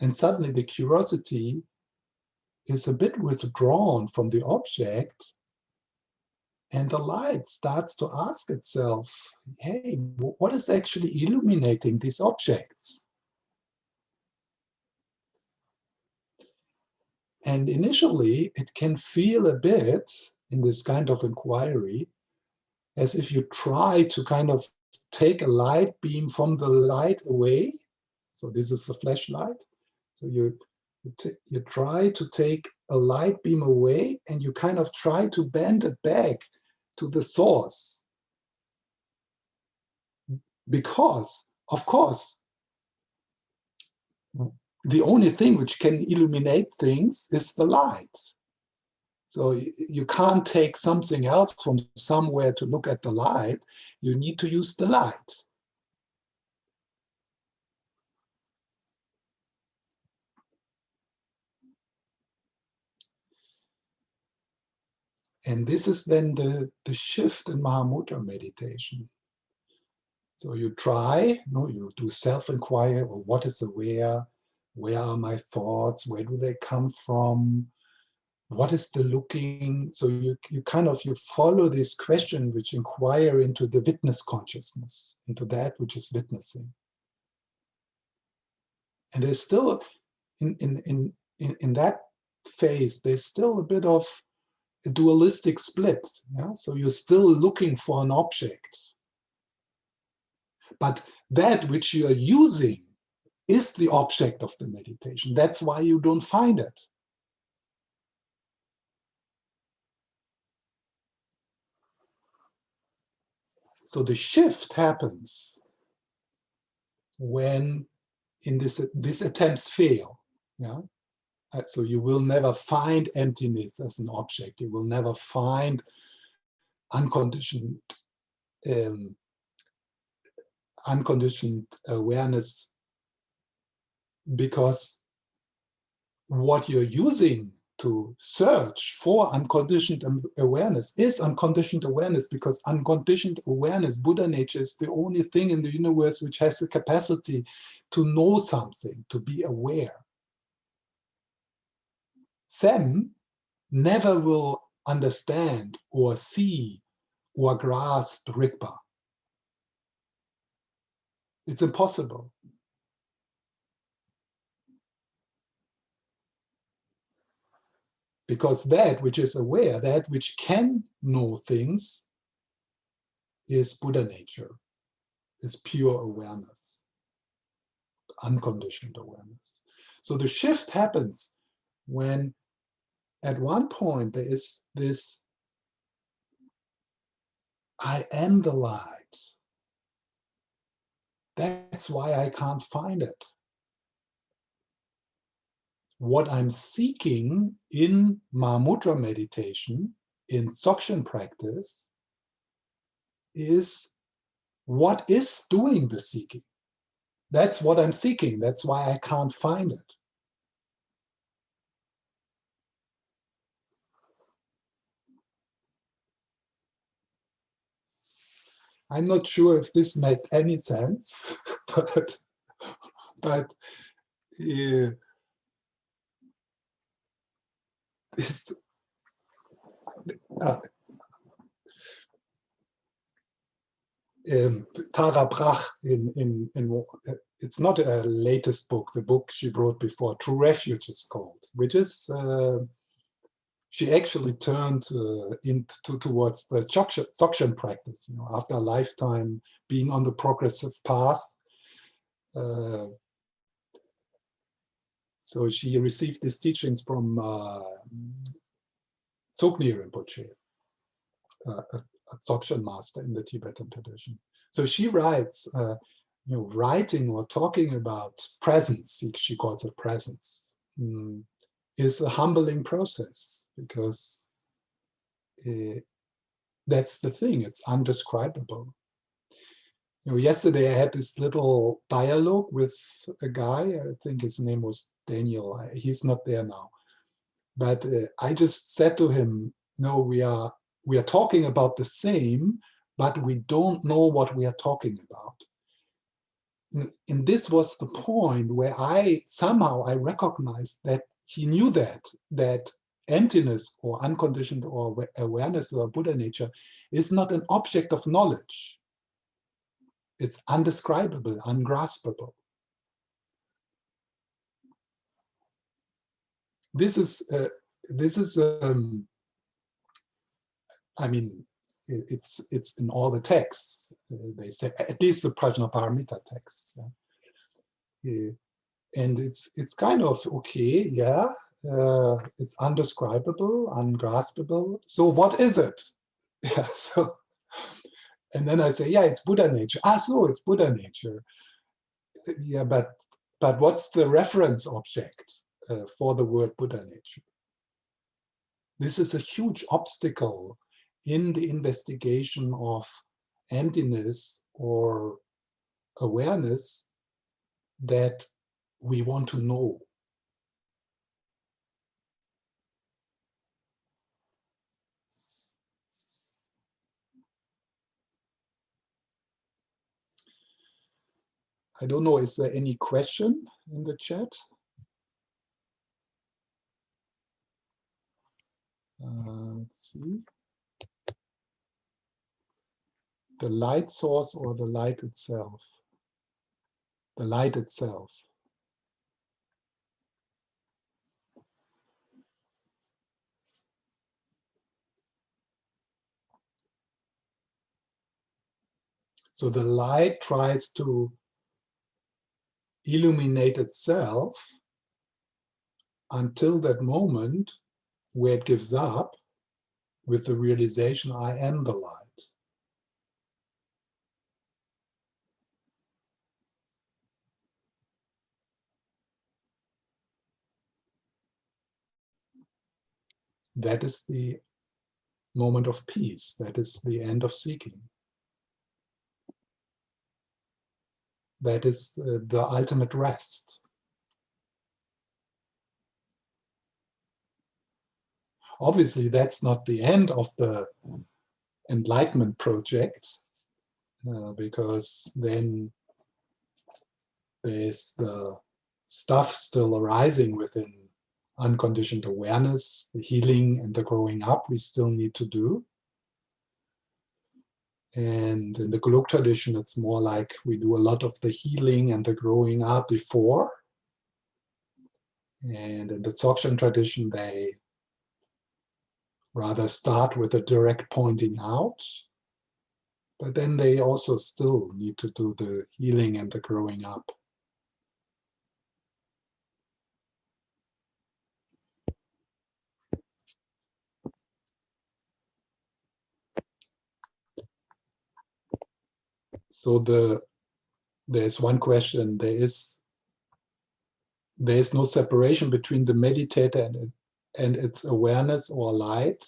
and suddenly the curiosity is a bit withdrawn from the object, and the light starts to ask itself, hey, what is actually illuminating these objects? And initially, it can feel a bit in this kind of inquiry as if you try to kind of take a light beam from the light away. So this is the flashlight. So you try to take a light beam away, and you kind of try to bend it back to the source. Because, of course, the only thing which can illuminate things is the light. So you can't take something else from somewhere to look at the light. You need to use the light. And this is then the shift in Mahamudra meditation. So you try, you do self-inquiry, or what is aware? Where are my thoughts? Where do they come from? What is the looking? So you follow this question which inquire into the witness consciousness, into that which is witnessing. And there's still, in that phase, there's still a bit of a dualistic split. Yeah? So you're still looking for an object. But that which you are using is the object of the meditation. That's why you don't find it. So the shift happens when these attempts fail. Yeah? So you will never find emptiness as an object. You will never find unconditioned awareness, because what you're using to search for unconditioned awareness is unconditioned awareness, because unconditioned awareness, Buddha nature, is the only thing in the universe which has the capacity to know something, to be aware. Sam never will understand or see or grasp Rigpa. It's impossible. Because that which is aware, that which can know things, is Buddha nature, is pure awareness, unconditioned awareness. So the shift happens when at one point there is this, I am the light. That's why I can't find it. What I'm seeking in Mahamudra meditation, in Dzogchen practice, is what is doing the seeking. That's what I'm seeking. That's why I can't find it. I'm not sure if this made any sense, but Tara Brach, it's not a latest book, the book she wrote before, True Refuge is called, which is, she actually turned towards the Dzogchen practice, after a lifetime being on the progressive path. So she received these teachings from Dzogchen Rinpoche, a Dzogchen master in the Tibetan tradition. So she writes, writing or talking about presence, she calls it presence, is a humbling process, because that's the thing, it's undescribable. Yesterday I had this little dialogue with a guy, I think his name was Daniel, he's not there now. But I just said to him, no, we are we are talking about the same, but we don't know what we are talking about. And this was the point where I recognized that he knew that emptiness or unconditioned or awareness or Buddha nature is not an object of knowledge. It's undescribable, ungraspable. This is I mean, it's in all the texts. They say, at least the Prajnaparamita texts. And it's kind of okay, yeah. It's undescribable, ungraspable. So what is it? Yeah. So, and then I say, yeah, it's Buddha nature. Ah, so it's Buddha nature. Yeah, but what's the reference object for the word Buddha nature? This is a huge obstacle in the investigation of emptiness or awareness that we want to know. I don't know, is there any question in the chat? Let's see. The light source or the light itself? The light itself. So the light tries to illuminate itself until that moment where it gives up with the realization, I am the light. That is the moment of peace. That is the end of seeking. That is the ultimate rest. Obviously, that's not the end of the enlightenment project, because then there's the stuff still arising within unconditioned awareness, the healing and the growing up we still need to do. And in the Geluk tradition, it's more like we do a lot of the healing and the growing up before. And in the Dzogchen tradition, they rather start with a direct pointing out, but then they also still need to do the healing and the growing up. So there's one question, there is no separation between the meditator and its awareness or light.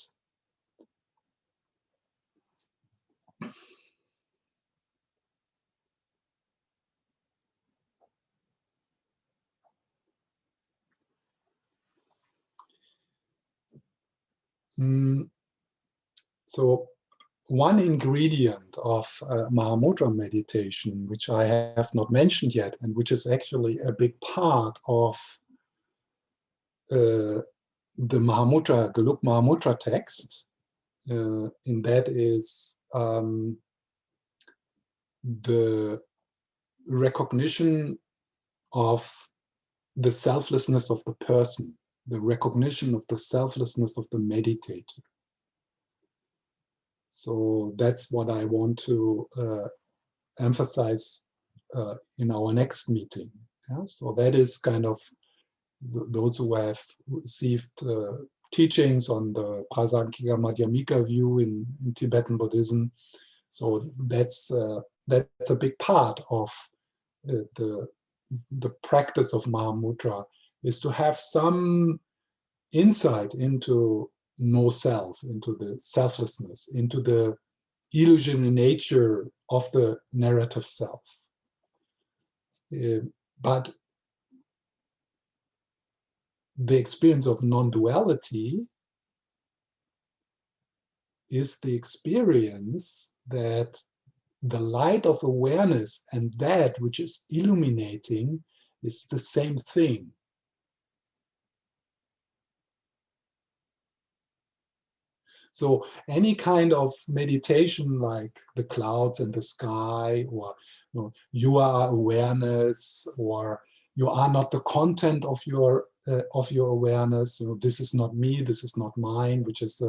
So one ingredient of Mahamudra meditation, which I have not mentioned yet, and which is actually a big part of the Mahamudra, Geluk Mahamudra text, and that is the recognition of the selflessness of the person, the recognition of the selflessness of the meditator. So that's what I want to emphasize in our next meeting. Yeah? So that is kind of those who have received teachings on the Prasangika Madhyamika view in Tibetan Buddhism. So that's a big part of the practice of Mahamudra, is to have some insight into no self, into the selflessness, into the illusionary nature of the narrative self. But the experience of non-duality is the experience that the light of awareness and that which is illuminating is the same thing. So any kind of meditation like the clouds and the sky, or you are awareness, or you are not the content of your awareness, this is not me, this is not mine, which is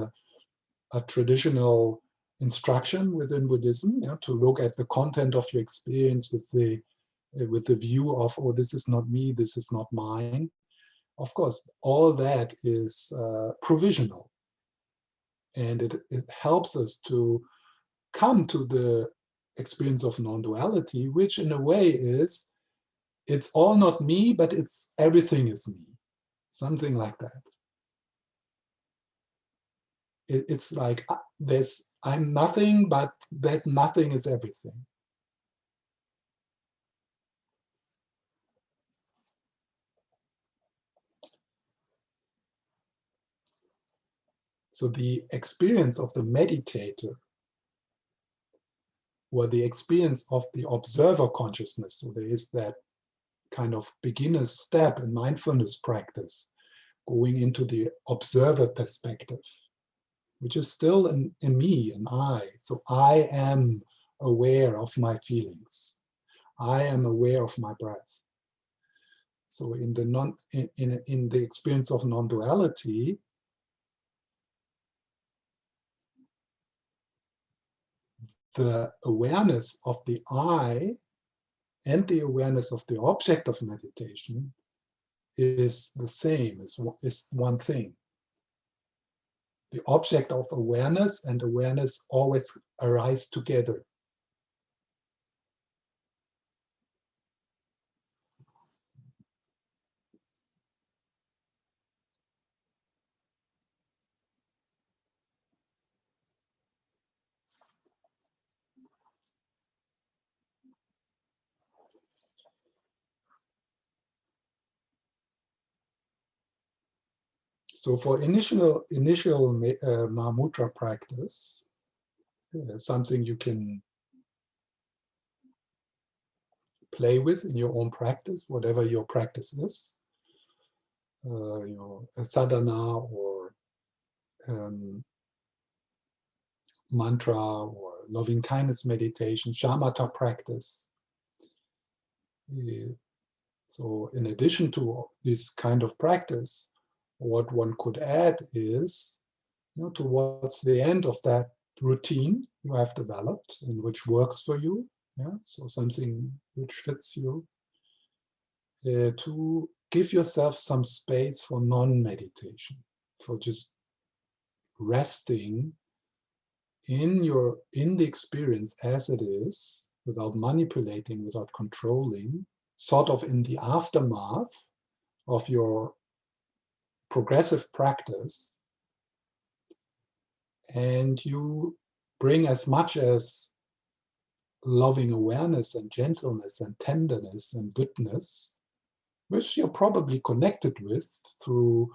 a traditional instruction within Buddhism, to look at the content of your experience with the view of, oh, this is not me, this is not mine. Of course, all that is provisional. And it helps us to come to the experience of non-duality, which in a way is, it's all not me, but it's everything is me. Something like that. It's like I'm nothing, but that nothing is everything. So the experience of the meditator, or the experience of the observer consciousness, so there is that kind of beginner's step in mindfulness practice, going into the observer perspective, which is still in me, an I. So I am aware of my feelings. I am aware of my breath. So in the experience of non-duality, the awareness of the I and the awareness of the object of meditation is the same, is one thing. The object of awareness and awareness always arise together. So for initial Mahamudra practice, something you can play with in your own practice, whatever your practice is, a sadhana or mantra or loving kindness meditation, shamatha practice. So in addition to this kind of practice, what one could add is, towards the end of that routine you have developed and which works for you, so something which fits you, to give yourself some space for non-meditation, for just resting in the experience as it is, without manipulating, without controlling, sort of in the aftermath of your progressive practice, and you bring as much as loving awareness and gentleness and tenderness and goodness, which you're probably connected with through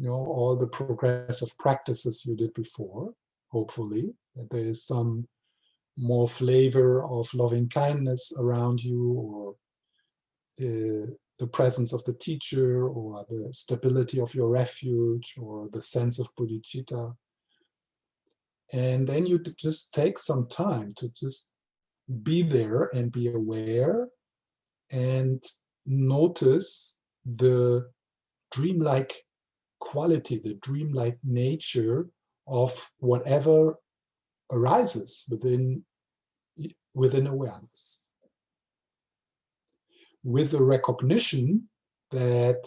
all the progressive practices you did before, hopefully, that there is some more flavor of loving kindness around you, or the presence of the teacher, or the stability of your refuge, or the sense of bodhicitta. And then you just take some time to just be there and be aware and notice the dreamlike quality, the dreamlike nature of whatever arises within awareness, with the recognition that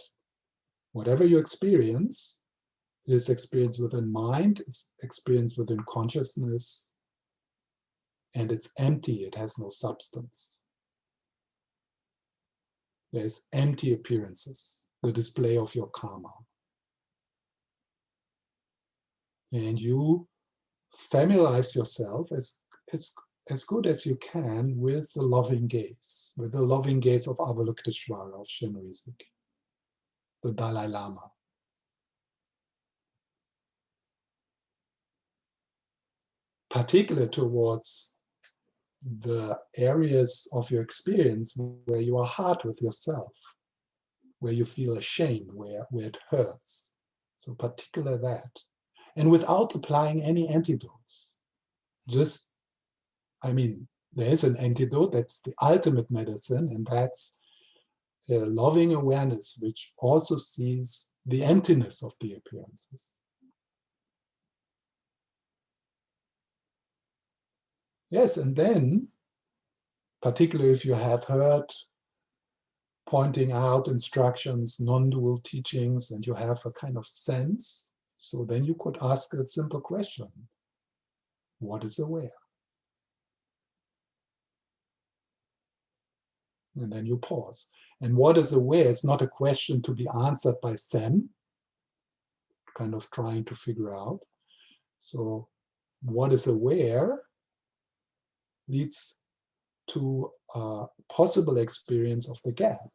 whatever you experience is experienced within mind, is experienced within consciousness, and it's empty, it has no substance. There's empty appearances, the display of your karma. And you familiarize yourself as good as you can with the loving gaze of Avalokiteshvara, of Shinrin-suki, the Dalai Lama. particularly towards the areas of your experience where you are hard with yourself, where you feel ashamed, where it hurts. So particular that. And without applying any antidotes. Just, I mean, there is an antidote, that's the ultimate medicine, and that's a loving awareness, which also sees the emptiness of the appearances. Yes, and then, particularly if you have heard pointing out instructions, non-dual teachings, and you have a kind of sense, so then you could ask a simple question. What is aware? And then you pause. And what is aware is not a question to be answered by Sam, kind of trying to figure out. So what is aware leads to a possible experience of the gap,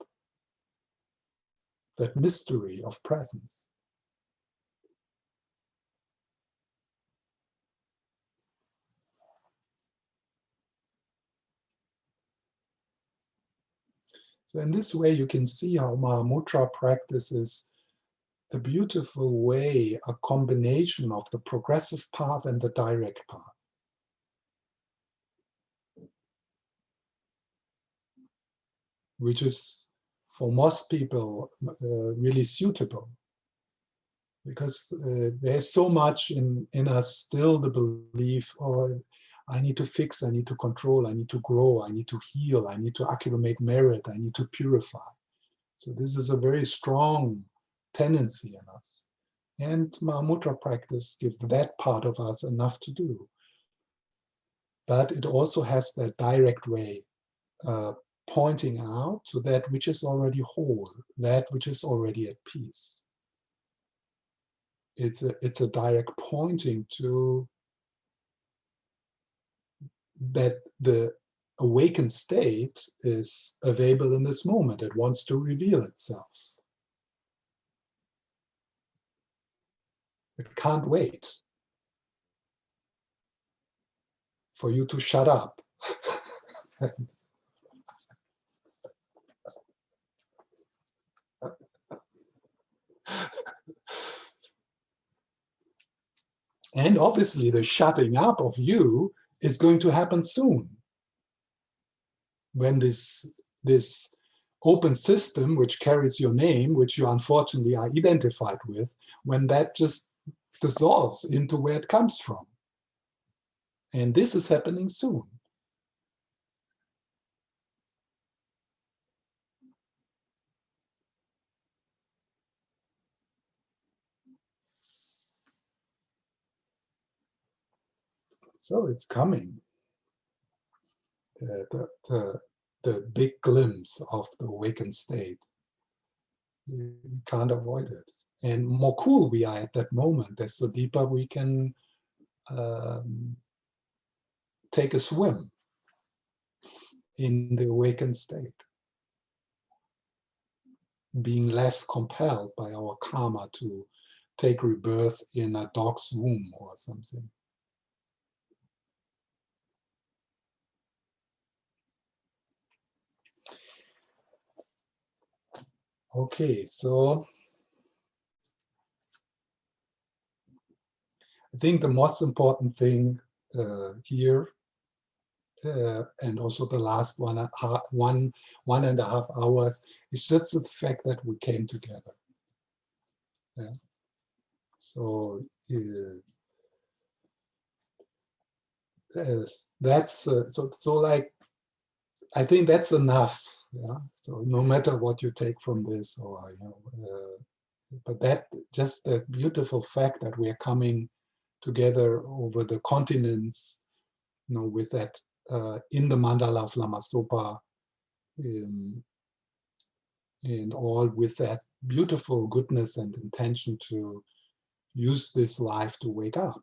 that mystery of presence. So in this way, you can see how Mahamudra practices the beautiful way, a combination of the progressive path and the direct path. Which is for most people really suitable. Because there's so much in us still the belief, oh, I need to fix, I need to control, I need to grow, I need to heal, I need to accumulate merit, I need to purify. So this is a very strong tendency in us. And Mahamudra practice gives that part of us enough to do. But it also has that direct way, pointing out to that which is already whole, that which is already at peace. It's a direct pointing to that the awakened state is available in this moment. It wants to reveal itself. It can't wait for you to shut up. And obviously the shutting up of you is going to happen soon. When this open system, which carries your name, which you unfortunately are identified with, when that just dissolves into where it comes from. And this is happening soon. So it's coming. The big glimpse of the awakened state. You can't avoid it. And more cool we are at that moment, desto deeper we can take a swim in the awakened state, being less compelled by our karma to take rebirth in a dog's womb or something. Okay, so I think the most important thing here, and also the last 1.5 hours, is just the fact that we came together. Yeah. So that's so like, I think that's enough. Yeah. So no matter what you take from this, or but that just that beautiful fact that we are coming together over the continents, with that in the mandala of Lama Zopa, and all with that beautiful goodness and intention to use this life to wake up.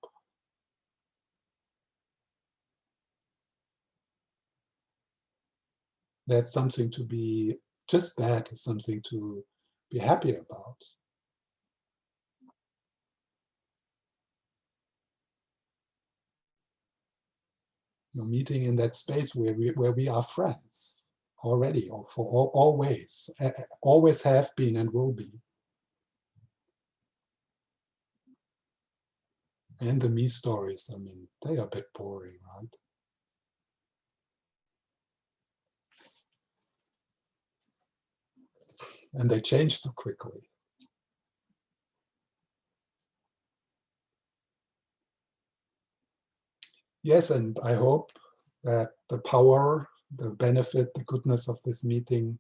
That's something to be, just that is something to be happy about. You're meeting in that space where we are friends already, or for always, always have been and will be. And the me stories, I mean, they are a bit boring, right? And they change so quickly. Yes, and I hope that the power, the benefit, the goodness of this meeting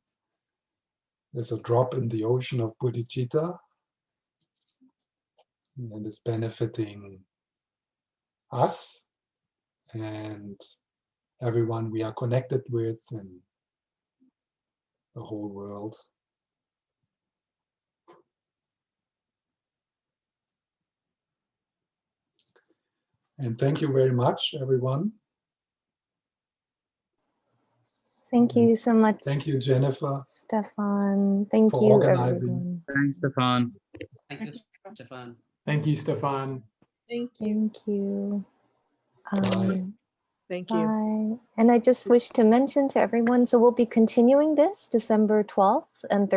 is a drop in the ocean of bodhicitta and is benefiting us and everyone we are connected with and the whole world. And thank you very much, everyone. Thank you so much. Thank you, Jennifer. Stephan. Thank for you, organizing. everyone. Thanks, Stephan. Thank you, Stephan. Thank you, Stephan. Thank you. Thank you. Bye. Thank you. Bye. And I just wish to mention to everyone, so we'll be continuing this December 12th and 13th.